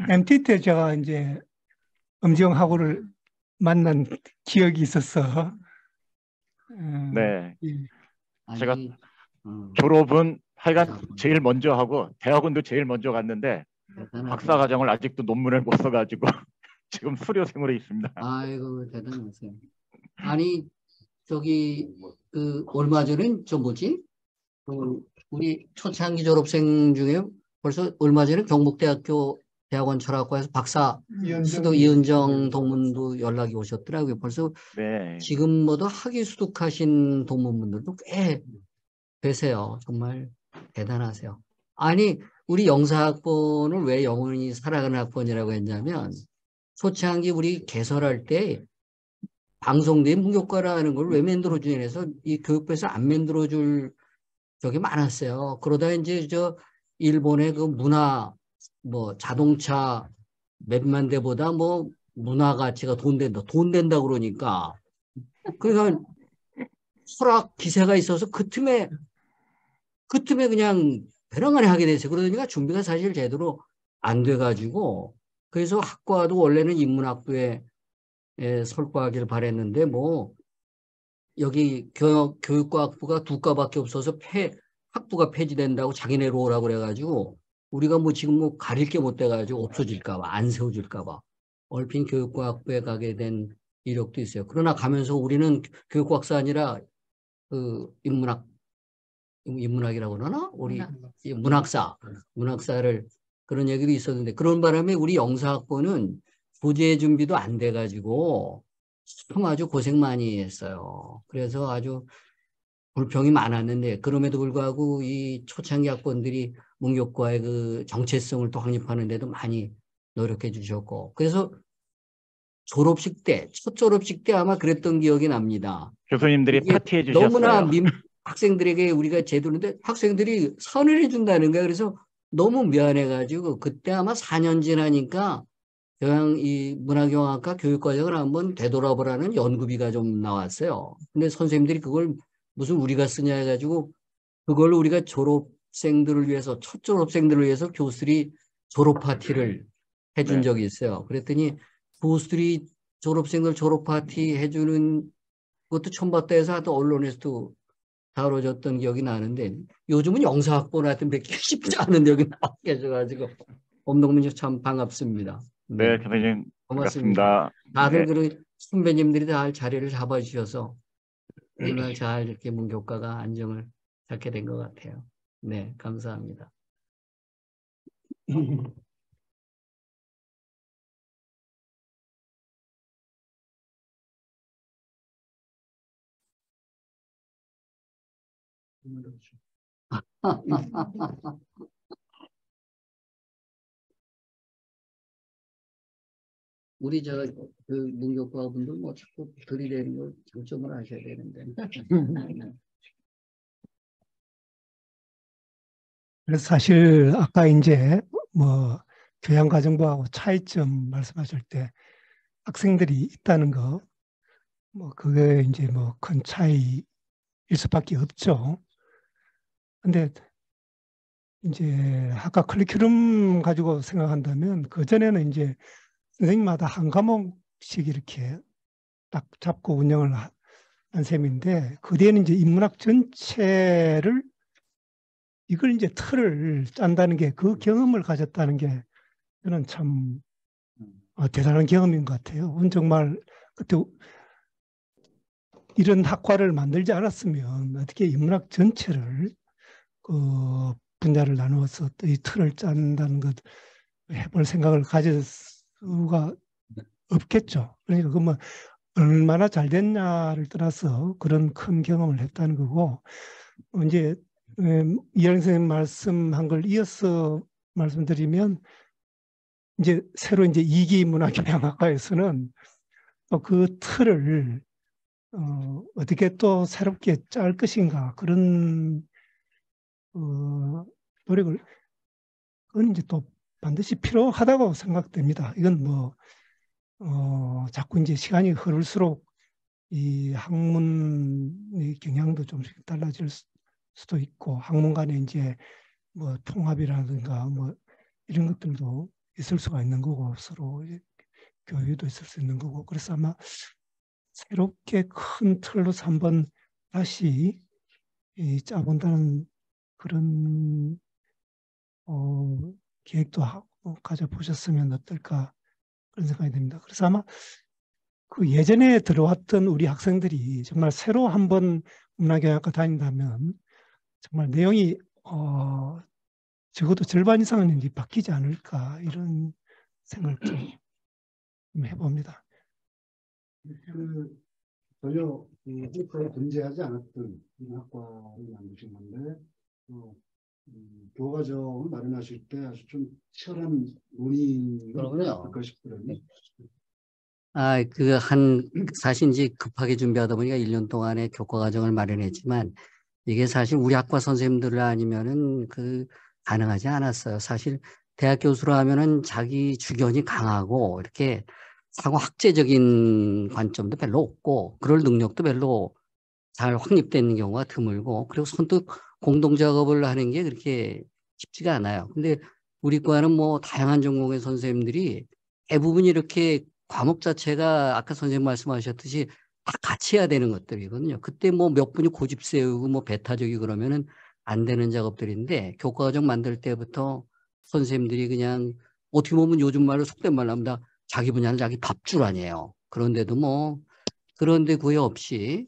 MT 때 제가 이제 엄지영하고를 만난 기억이 있어서. 네. 제가 졸업은 하여간 제일 먼저 하고 대학원도 제일 먼저 갔는데 박사과정을 아직도 논문을 못 써가지고 지금 수료생으로 있습니다. 아이고 대단하세요. 아니 저기 얼마 전에 우리 초창기 졸업생 중에 벌써 얼마 전에 경북대학교 대학원 철학과에서 박사 수도 이은정 동문도 연락이 오셨더라고요. 벌써 네. 지금 모두 학위 수득하신 동문분들도 꽤 되세요. 정말 대단하세요. 아니 우리 영사학번을 왜 영원히 살아가는 학번이라고 했냐면 초창기 우리 개설할 때 방송된 문교과라는 걸 왜 만들어주냐 해서 이 교육부에서 안 만들어줄 적이 많았어요. 그러다 이제 일본의 그 문화 뭐 자동차 몇만 대보다 뭐 문화 가치가 돈 된다 그러니까 그러니까 설악 기세가 있어서 그 틈에 그냥 벼랑간에 하게 됐어요. 그러니까 준비가 사실 제대로 안 돼가지고 그래서 학과도 원래는 인문학부에 설과하기를 바랬는데 뭐 여기 교육과학부가 두 과밖에 없어서 학부가 폐지된다고 자기네로 오라고 그래가지고 우리가 뭐 지금 뭐 가릴 게 못 돼가지고 없어질까 봐 안 세워질까 봐 얼핏 교육과학부에 가게 된 이력도 있어요. 그러나 가면서 우리는 교육과학사 아니라 그 인문학이라고 그러나? 우리 문학사를 그런 얘기도 있었는데 그런 바람에 우리 영사학번은 부재 준비도 안 돼가지고 참 아주 고생 많이 했어요. 그래서 아주 불평이 많았는데 그럼에도 불구하고 이 초창기 학번들이 문교과의 그 정체성을 또 확립하는 데도 많이 노력해 주셨고 그래서 첫 졸업식 때 아마 그랬던 기억이 납니다. 교수님들이 파티해 주셨어요. 너무나 학생들에게 우리가 제도인데 학생들이 선을 해준다는 거예요. 그래서 너무 미안해가지고 그때 아마 4년 지나니까 교양 이 문화경영학과 교육과정을 한번 되돌아보라는 연구비가 좀 나왔어요. 근데 선생님들이 그걸 무슨 우리가 쓰냐 해가지고 그걸 우리가 졸업생들을 위해서 첫 졸업생들을 위해서 교수들이 졸업 파티를 해준 네. 적이 있어요. 그랬더니 교수들이 졸업생들 졸업 파티 해주는 것도 처음 봤다 해서 하여튼 언론에서도 다뤄졌던 기억이 나는데 요즘은 영사학번을 하여튼 뵙기 쉽지 않은 여기 나와 계셔가지고 엄동민 참 반갑습니다. 네, 교수님 고맙습니다. 반갑습니다. 다들 네. 그 선배님들이 다 자리를 잡아주셔서 오늘 잘 이렇게 문교과가 안정을 잡게 된 것 같아요. 네, 감사합니다. 우리 그 문교과 분들 뭐 자꾸 들이대는 걸 장점을 아셔야 되는데. 그래서 사실 아까 이제 뭐 교양과정부하고 차이점 말씀하실 때 학생들이 있다는 거, 뭐 그게 이제 뭐 큰 차이일 수밖에 없죠. 근데 이제 학과 커리큘럼 가지고 생각한다면 그전에는 이제 선생님마다 한 과목씩 이렇게 딱 잡고 운영을 한 셈인데 그 뒤에는 이제 인문학 전체를 이걸 이제 틀을 짠다는 게 그 경험을 가졌다는 게 저는 참 대단한 경험인 것 같아요. 정말 그때 이런 학과를 만들지 않았으면 어떻게 인문학 전체를 그 분야를 나누어서 이 틀을 짠다는 것 해볼 생각을 가질 수가 없겠죠. 그러니까 그 뭐 얼마나 잘 됐냐를 떠나서 그런 큰 경험을 했다는 거고 이제 이현 선생님 말씀한 걸 이어서 말씀드리면 이제 새로 이제 2기 문화교양학과에서는 또 그 틀을 어떻게 또 새롭게 짤 것인가 그런 노력을 그건 이제 또 반드시 필요하다고 생각됩니다. 이건 뭐 자꾸 이제 시간이 흐를수록 이 학문의 경향도 좀씩 달라질 수도 있고 학문 간에 이제 뭐 통합이라든가 뭐 이런 것들도 있을 수가 있는 거고 서로 교류도 있을 수 있는 거고 그래서 아마 새롭게 큰 틀로서 한번 다시 짜본다는 그런 계획도 가져보셨으면 어떨까 그런 생각이 듭니다. 그래서 아마 그 예전에 들어왔던 우리 학생들이 정말 새로 한번 문화교양학과 다닌다면 정말 내용이 적어도 절반 이상은 이제 바뀌지 않을까 이런 생각을 좀 해봅니다. 전혀 학과에 존재하지 않았던 학과를 만드신 건데 교과정을 마련하실 때 아주 좀 치열한 논의가 있을까 싶더라고요. 사실 이제 급하게 준비하다 보니까 1년 동안의 교과 과정을 마련했지만 이게 사실 우리 학과 선생님들 아니면은 가능하지 않았어요. 사실 대학 교수로 하면은 자기 주견이 강하고 이렇게 사고 학제적인 관점도 별로 없고 그럴 능력도 별로 잘 확립되는 경우가 드물고 그리고 선뜻 공동 작업을 하는 게 그렇게 쉽지가 않아요. 근데 우리 과는 뭐 다양한 전공의 선생님들이 대부분 이렇게 과목 자체가 아까 선생님 말씀하셨듯이 다 같이 해야 되는 것들이거든요. 그때 뭐 몇 분이 고집 세우고 뭐 배타적이 그러면은 안 되는 작업들인데 교과과정 만들 때부터 선생님들이 그냥 어떻게 보면 요즘 말로 속된 말로 하면 다 자기 분야는 자기 밥줄 아니에요. 그런데도 뭐 그런데 구애 없이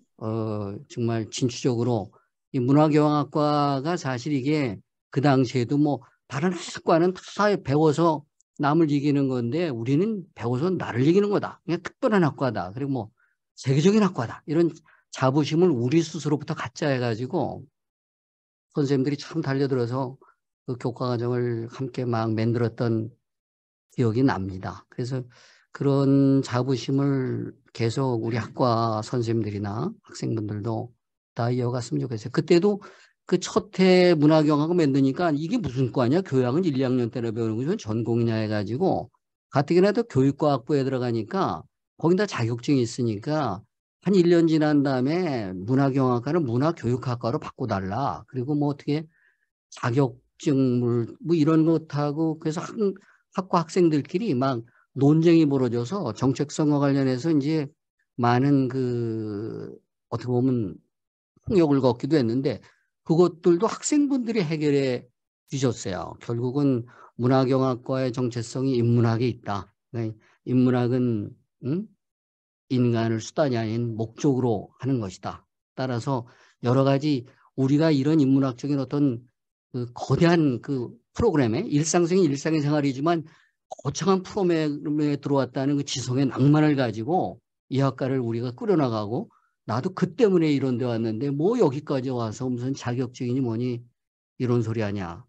정말 진취적으로 이 문화교양학과가 사실 이게 그 당시에도 뭐 다른 학과는 다 배워서 남을 이기는 건데 우리는 배워서 나를 이기는 거다. 그냥 특별한 학과다. 그리고 뭐 세계적인 학과다. 이런 자부심을 우리 스스로부터 갖자 해가지고 선생님들이 참 달려들어서 그 교과과정을 함께 막 만들었던 기억이 납니다. 그래서 그런 자부심을 계속 우리 학과 선생님들이나 학생분들도 다 이어갔으면 좋겠어요. 그때도 그 첫 해 문화경학을 만드니까 이게 무슨 과냐? 교양은 1, 2학년 때나 배우는 거죠. 전공이냐 해가지고 가뜩이나도 교육과학부에 들어가니까 거기다 자격증이 있으니까 한 1년 지난 다음에 문화경학과는 문화교육학과로 바꿔달라. 그리고 뭐 어떻게 자격증물 뭐 이런 것하고 그래서 학과 학생들끼리 막 논쟁이 벌어져서 정책성과 관련해서 이제 많은 어떻게 보면 폭력을 걷기도 했는데 그것들도 학생분들이 해결해 주셨어요. 결국은 문화경학과의 정체성이 인문학에 있다. 그러니까 인문학은 인간을 수단이 아닌 목적으로 하는 것이다. 따라서 여러 가지 우리가 이런 인문학적인 어떤 거대한 프로그램에 일상적인 일상의 생활이지만 거창한 프로그램에 들어왔다는 지성의 낭만을 가지고 이 학과를 우리가 꾸려나가고 나도 그 때문에 이런 데 왔는데 뭐 여기까지 와서 무슨 자격증이니 뭐니 이런 소리 하냐.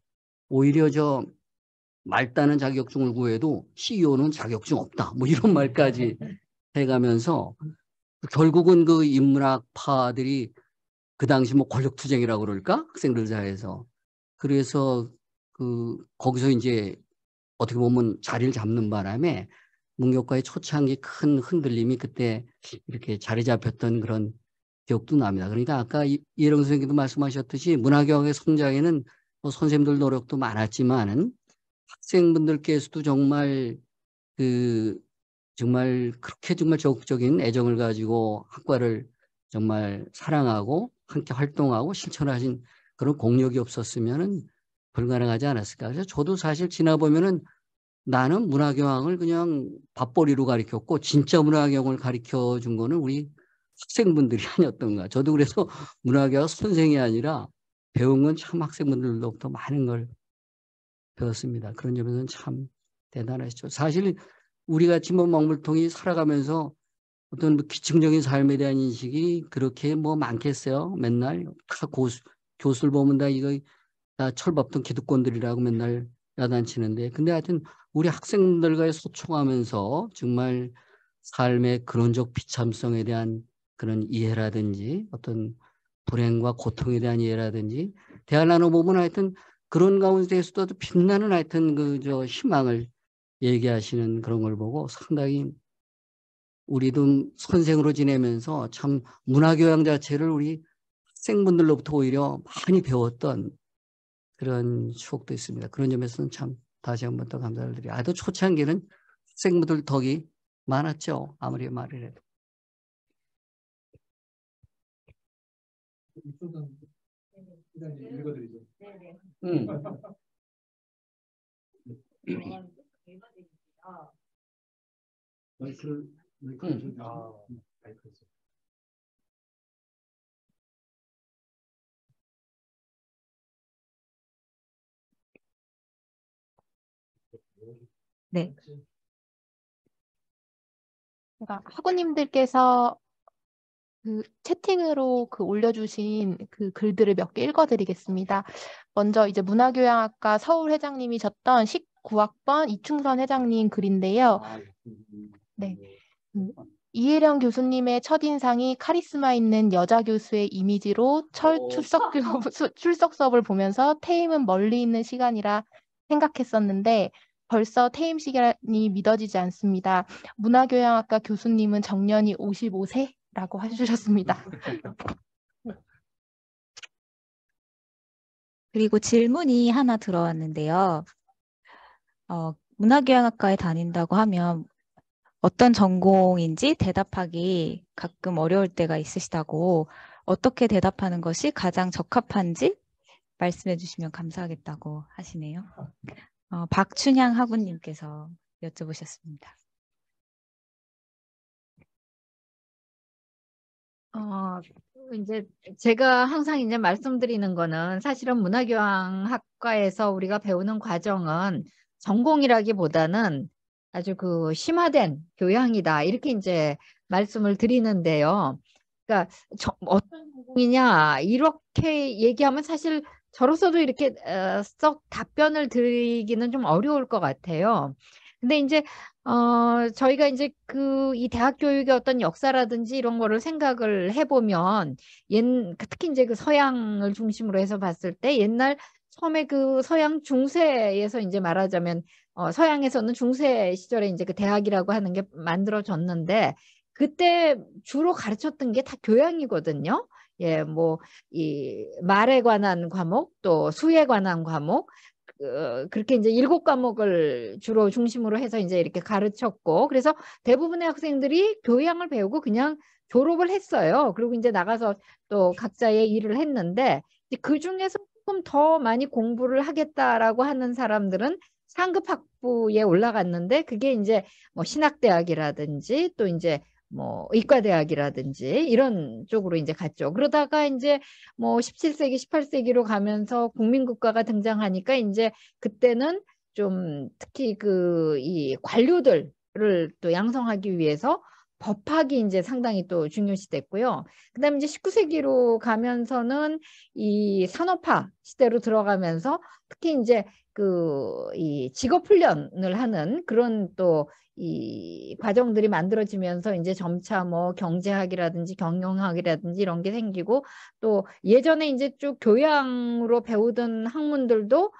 오히려 저 말단은 자격증을 구해도 CEO는 자격증 없다. 뭐 이런 말까지 해가면서 결국은 인문학파들이 그 당시 뭐 권력투쟁이라고 그럴까? 학생들 사이에서. 그래서 거기서 이제 어떻게 보면 자리를 잡는 바람에 문교과의 초창기 큰 흔들림이 그때 이렇게 자리 잡혔던 그런 기억도 납니다. 그러니까 아까 이혜령 선생님도 말씀하셨듯이 문화경학의 성장에는 뭐 선생님들 노력도 많았지만은 학생분들께서도 정말 정말 그렇게 정말 적극적인 애정을 가지고 학과를 정말 사랑하고 함께 활동하고 실천하신 그런 공력이 없었으면은 불가능하지 않았을까. 그래서 저도 사실 지나보면은 나는 문화경영을 그냥 밥벌이로 가르쳤고 진짜 문화경영을 가르쳐 준 거는 우리 학생분들이 아니었던가. 저도 그래서 문화경영 선생이 아니라 배운 건 참 학생분들로부터 많은 걸 배웠습니다. 그런 점에서는 참 대단하시죠. 사실 우리 같이 뭐 먹물통이 살아가면서 어떤 기층적인 삶에 대한 인식이 그렇게 뭐 많겠어요. 맨날 다 교수를 보면 다 이거 다 철밥통 기득권들이라고 맨날 야단치는데, 근데 하여튼 우리 학생들과의 소통하면서 정말 삶의 근원적 비참성에 대한 그런 이해라든지 어떤 불행과 고통에 대한 이해라든지 대화를 나눠보면 하여튼 그런 가운데에서도 빛나는 하여튼 희망을 얘기하시는 그런 걸 보고 상당히 우리도 선생으로 지내면서 참 문화교양 자체를 우리 학생분들로부터 오히려 많이 배웠던 그런 추억도 있습니다. 그런 점에서는 참 다시 한 번 더 감사를 드려요. 아주 초창기는 학생분들 덕이 많았죠. 아무리 말을 해도. 네. 그러니까 학우님들께서 채팅으로 올려주신 글들을 몇 개 읽어드리겠습니다. 먼저 이제 문화교양학과 서울 회장님이 졌던 19학번 이충선 회장님 글인데요. 네. 이혜령 교수님의 첫인상이 카리스마 있는 여자 교수의 이미지로 출석 수업을 보면서 퇴임은 멀리 있는 시간이라 생각했었는데 벌써 퇴임 시간이 믿어지지 않습니다. 문화교양학과 교수님은 정년이 55세라고 해주셨습니다. 그리고 질문이 하나 들어왔는데요. 문화교양학과에 다닌다고 하면 어떤 전공인지 대답하기 가끔 어려울 때가 있으시다고, 어떻게 대답하는 것이 가장 적합한지 말씀해 주시면 감사하겠다고 하시네요. 박춘향 학우님께서 여쭤보셨습니다. 이제 제가 항상 이제 말씀드리는 거는 사실은 문화교양학과에서 우리가 배우는 과정은 전공이라기보다는 아주 심화된 교양이다, 이렇게 이제 말씀을 드리는데요. 그러니까 어떤 전공이냐 이렇게 얘기하면 사실 저로서도 이렇게 썩 답변을 드리기는 좀 어려울 것 같아요. 근데 이제 저희가 이제 이 대학 교육의 어떤 역사라든지 이런 거를 생각을 해보면 특히 이제 서양을 중심으로 해서 봤을 때 옛날 처음에 서양 중세에서 이제 말하자면 서양에서는 중세 시절에 이제 대학이라고 하는 게 만들어졌는데 그때 주로 가르쳤던 게 다 교양이거든요. 예, 뭐 이 말에 관한 과목, 또 수에 관한 과목, 그렇게 이제 7과목을 주로 중심으로 해서 이제 이렇게 가르쳤고, 그래서 대부분의 학생들이 교양을 배우고 그냥 졸업을 했어요. 그리고 이제 나가서 또 각자의 일을 했는데, 그 중에서 조금 더 많이 공부를 하겠다라고 하는 사람들은 상급 학부에 올라갔는데, 그게 이제 뭐 신학대학이라든지 또 이제 뭐 의과대학이라든지 이런 쪽으로 이제 갔죠. 그러다가 이제 뭐 17세기, 18세기로 가면서 국민국가가 등장하니까 이제 그때는 좀 특히 이 관료들을 또 양성하기 위해서 법학이 이제 상당히 또 중요시 됐고요. 그다음에 이제 19세기로 가면서는 이 산업화 시대로 들어가면서 특히 이제 이 직업 훈련을 하는 그런 또 이 과정들이 만들어지면서 이제 점차 뭐 경제학이라든지 경영학이라든지 이런 게 생기고, 또 예전에 이제 쭉 교양으로 배우던 학문들도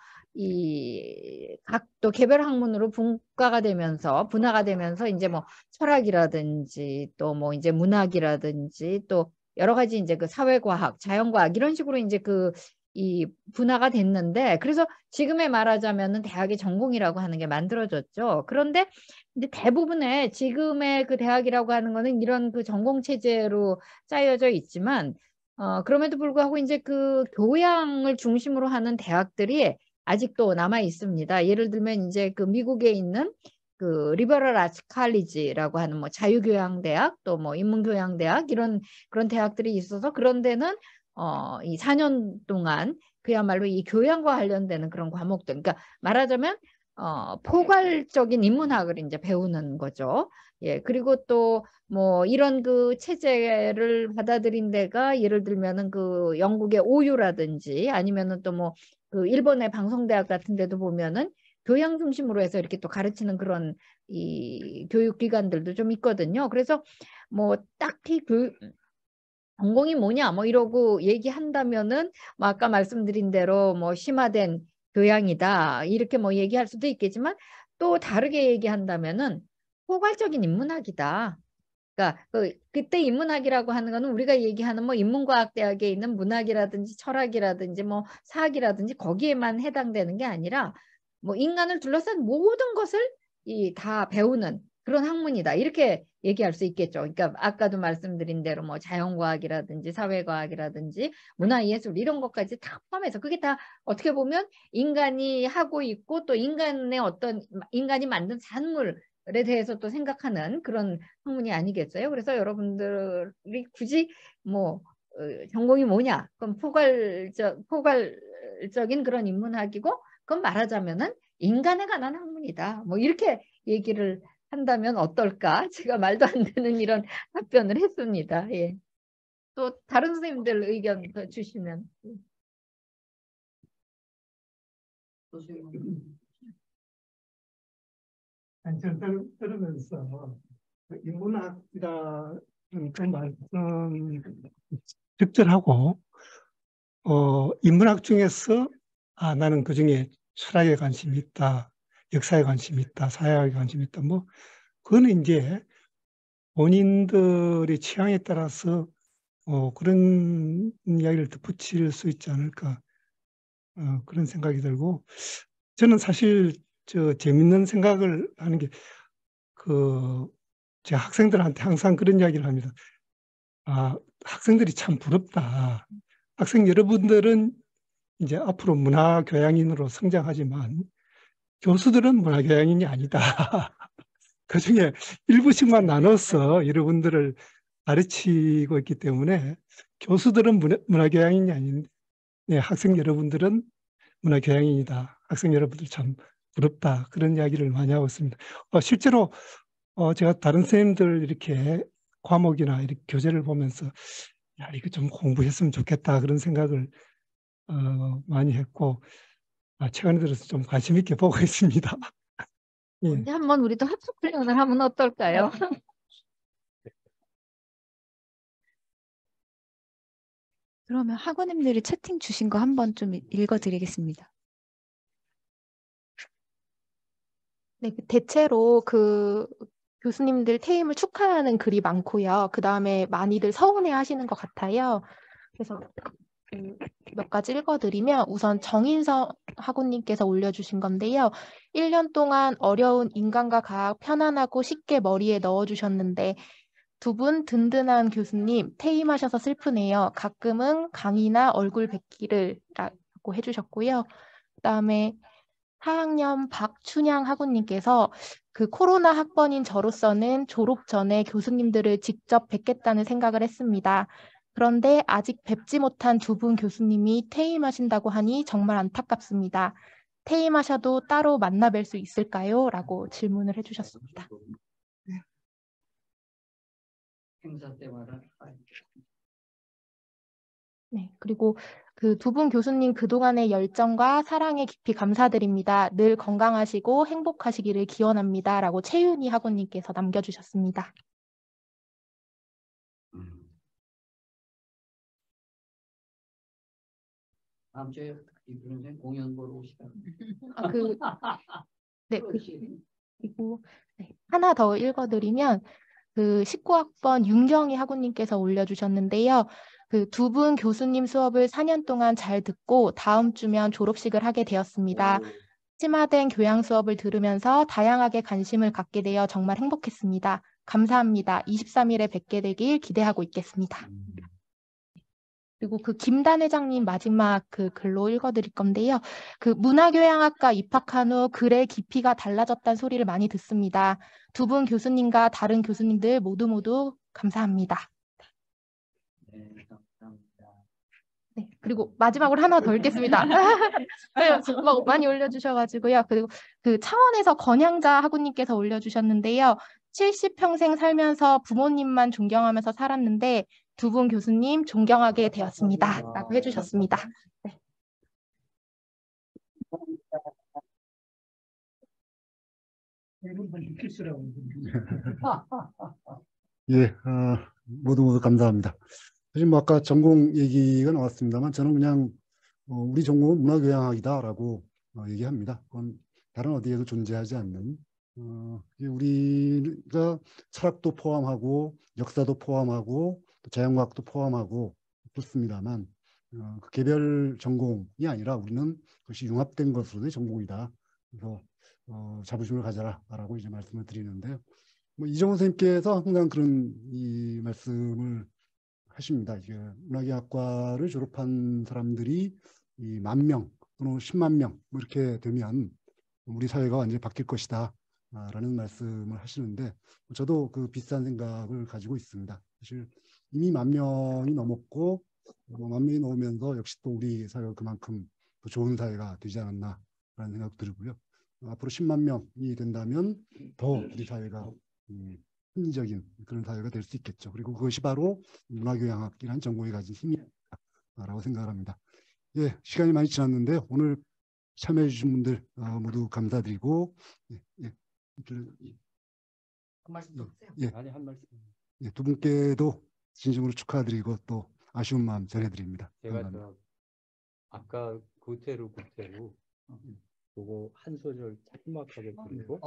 또 개별 학문으로 분화가 되면서 이제 뭐 철학이라든지 또 뭐 이제 문학이라든지 또 여러 가지 이제 그 사회과학, 자연과학 이런 식으로 이제 이 분화가 됐는데, 그래서 지금에 말하자면은 대학의 전공이라고 하는 게 만들어졌죠. 그런데 이제 대부분의 지금의 그 대학이라고 하는 거는 이런 그 전공 체제로 짜여져 있지만, 그럼에도 불구하고 이제 그 교양을 중심으로 하는 대학들이 아직도 남아 있습니다. 예를 들면 이제 그 미국에 있는 그 리버럴 아츠 칼리지라고 하는 뭐 자유교양대학 또 뭐 인문교양대학 이런 그런 대학들이 있어서, 그런 데는 이 4년 동안 그야말로 이 교양과 관련되는 그런 과목들, 그러니까 말하자면 포괄적인 인문학을 이제 배우는 거죠. 예, 그리고 또 뭐 이런 그 체제를 받아들인 데가 예를 들면은 그 영국의 OU라든지 아니면은 또 뭐 그 일본의 방송대학 같은 데도 보면은 교양 중심으로 해서 이렇게 또 가르치는 그런 이 교육기관들도 좀 있거든요. 그래서 뭐 딱히 전공이 뭐냐 뭐 이러고 얘기한다면은 뭐 아까 말씀드린 대로 뭐 심화된 교양이다 이렇게 뭐 얘기할 수도 있겠지만, 또 다르게 얘기한다면은 포괄적인 인문학이다. 그러니까 그때 인문학이라고 하는 거는 우리가 얘기하는 뭐 인문과학대학에 있는 문학이라든지 철학이라든지 뭐 사학이라든지 거기에만 해당되는 게 아니라 뭐 인간을 둘러싼 모든 것을 다 배우는 그런 학문이다, 이렇게 얘기할 수 있겠죠. 그러니까 아까도 말씀드린 대로 뭐 자연과학이라든지 사회과학이라든지 문화예술 이런 것까지 다 포함해서, 그게 다 어떻게 보면 인간이 하고 있고 또 인간의 어떤 인간이 만든 산물에 대해서 또 생각하는 그런 학문이 아니겠어요. 그래서 여러분들이 굳이 뭐 전공이 뭐냐, 그럼 포괄적인 그런 인문학이고, 그건 말하자면은 인간에 관한 학문이다, 뭐 이렇게 얘기를 한다면 어떨까? 제가 말도 안 되는 이런 답변을 했습니다. 예. 또 다른 선생님들 의견 더 주시면. 아니, 저를 들으면서 인문학이라는 그 말씀 적절하고, 인문학 중에서 나는 그 중에 철학에 관심이 있다, 역사에 관심이 있다, 사회학에 관심이 있다, 뭐 그거는 이제 본인들의 취향에 따라서 그런 이야기를 덧붙일 수 있지 않을까, 그런 생각이 들고, 저는 사실 재밌는 생각을 하는 게 제가 학생들한테 항상 그런 이야기를 합니다. 학생들이 참 부럽다. 학생 여러분들은 이제 앞으로 문화교양인으로 성장하지만 교수들은 문화교양인이 아니다. 그 중에 일부씩만 나눠서 여러분들을 가르치고 있기 때문에 교수들은 문화교양인이 아닌데, 네, 학생 여러분들은 문화교양인이다. 학생 여러분들 참 부럽다. 그런 이야기를 많이 하고 있습니다. 실제로 제가 다른 선생님들 이렇게 과목이나 이렇게 교재를 보면서 야, 이거 좀 공부했으면 좋겠다, 그런 생각을 많이 했고, 최근에 들어서 좀 관심 있게 보고 있습니다. 예. 언제 한번 우리도 합숙 훈련을 하면 어떨까요? 그러면 학우님들이 채팅 주신 거 한번 좀 읽어드리겠습니다. 네, 대체로 그 교수님들 퇴임을 축하하는 글이 많고요. 그 다음에 많이들 서운해 하시는 것 같아요. 그래서 몇 가지 읽어드리면, 우선 정인성 학우님께서 올려주신 건데요. 1년 동안 어려운 인간과 과학 편안하고 쉽게 머리에 넣어주셨는데 두 분 든든한 교수님 퇴임하셔서 슬프네요. 가끔은 강의나 얼굴 뵙기를 라고 해주셨고요. 그다음에 4학년 박춘향 학우님께서 그 코로나 학번인 저로서는 졸업 전에 교수님들을 직접 뵙겠다는 생각을 했습니다. 그런데 아직 뵙지 못한 두 분 교수님이 퇴임하신다고 하니 정말 안타깝습니다. 퇴임하셔도 따로 만나 뵐 수 있을까요? 라고 질문을 해주셨습니다. 행사 때마다. 네, 그리고 그 두 분 교수님 그동안의 열정과 사랑에 깊이 감사드립니다. 늘 건강하시고 행복하시기를 기원합니다. 라고 최윤희 학우님께서 남겨주셨습니다. 다음 주에 이분 선생 공연 보러 오시라고. 네, 그리고 네, 하나 더 읽어드리면 그 19학번 윤경희 학우님께서 올려주셨는데요. 그 두 분 교수님 수업을 4년 동안 잘 듣고 다음 주면 졸업식을 하게 되었습니다. 심화된 교양 수업을 들으면서 다양하게 관심을 갖게 되어 정말 행복했습니다. 감사합니다. 23일에 뵙게 되길 기대하고 있겠습니다. 그리고 그 김단 회장님 마지막 그 글로 읽어드릴 건데요. 그 문화교양학과 입학한 후 글의 깊이가 달라졌다는 소리를 많이 듣습니다. 두 분 교수님과 다른 교수님들 모두 감사합니다. 네, 감사합니다. 네, 그리고 마지막으로 하나 더 읽겠습니다. 네, 막 많이 올려주셔가지고요. 그리고 그 창원에서 건양자 학우님께서 올려주셨는데요. 70평생 살면서 부모님만 존경하면서 살았는데 두 분 교수님 존경하게 되었습니다. 라고 해주셨습니다. 네. 예, 모두 감사합니다. 사실 뭐 아까 전공 얘기가 나왔습니다만 저는 그냥 우리 전공은 문화교양학이다라고 얘기합니다. 그건 다른 어디에도 존재하지 않는 우리가 철학도 포함하고 역사도 포함하고 또 자연과학도 포함하고 그렇습니다만 그 개별 전공이 아니라 우리는 그것이 융합된 것으로의 전공이다. 그래서 자부심을 가져라라고 이제 말씀을 드리는데요. 뭐 이정호 선생님께서 항상 그런 이 말씀을 하십니다. 이게 문화교양학과를 졸업한 사람들이 이 10,000명 또는 10만 명 뭐 이렇게 되면 우리 사회가 완전히 바뀔 것이다 라는 말씀을 하시는데 저도 그 비슷한 생각을 가지고 있습니다. 사실 이미 10,000명이 넘었고 10,000명이 넘으면서 역시 또 우리 사회가 그만큼 더 좋은 사회가 되지 않았나 라는 생각 들고요. 앞으로 10만 명이 된다면 더 우리 사회가 합리적인 그런 사회가 될 수 있겠죠. 그리고 그것이 바로 문화교양학이라는 전공이 가진 힘이라고 생각을 합니다. 예, 시간이 많이 지났는데요. 오늘 참여해 주신 분들 모두 감사드리고 한 말씀 더 하세요. 예, 아니, 한 말씀. 예, 두 분께도 진심으로 축하드리고 또 아쉬운 마음 전해드립니다. 제가 감사합니다. 아까 구테루 그거 한 소절 짤막하게 부르고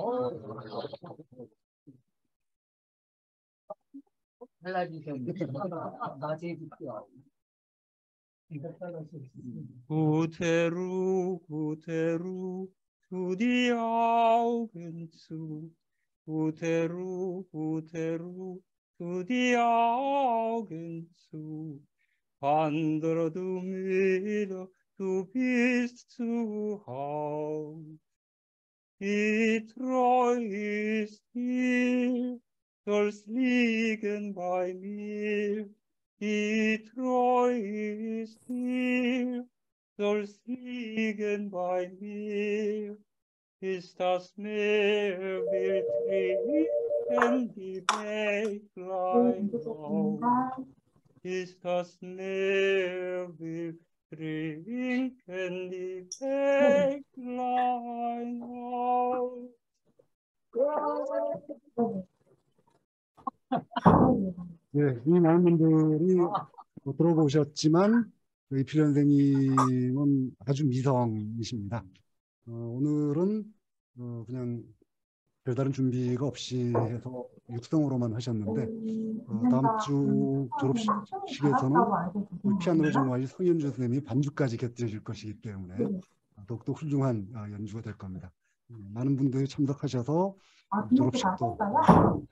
구테루 to the Augen zu, 구테루 to the Augen zu, wandere du mir, du bist zu Haus. Die Treu ist dir, sollst liegen bei mir. Die Treu ist dir, sollst liegen bei mir. Ist das Meer will trinken die Bächlein auf. Ist das Meer will trinken die Bächlein auf. 네, 이 많은 분들이 들어보셨지만 이필 선생님은 아주 미성이십니다. 오늘은 그냥 별다른 준비가 없이 해서 육성으로만 하셨는데 다음 주 졸업식에서는 피아노를 전공하신 성현주 선생님이 반주까지 곁들여 줄 것이기 때문에 더욱더 훌륭한 연주가 될 겁니다. 많은 분들이 참석하셔서 졸업식도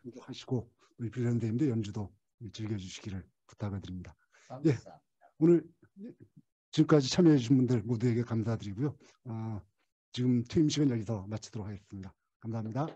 참석하시고 이필련대님도 연주도 즐겨주시기를 부탁을 드립니다. 예, 오늘 지금까지 참여해 주신 분들 모두에게 감사드리고요. 지금 퇴임 시간 여기서 마치도록 하겠습니다. 감사합니다.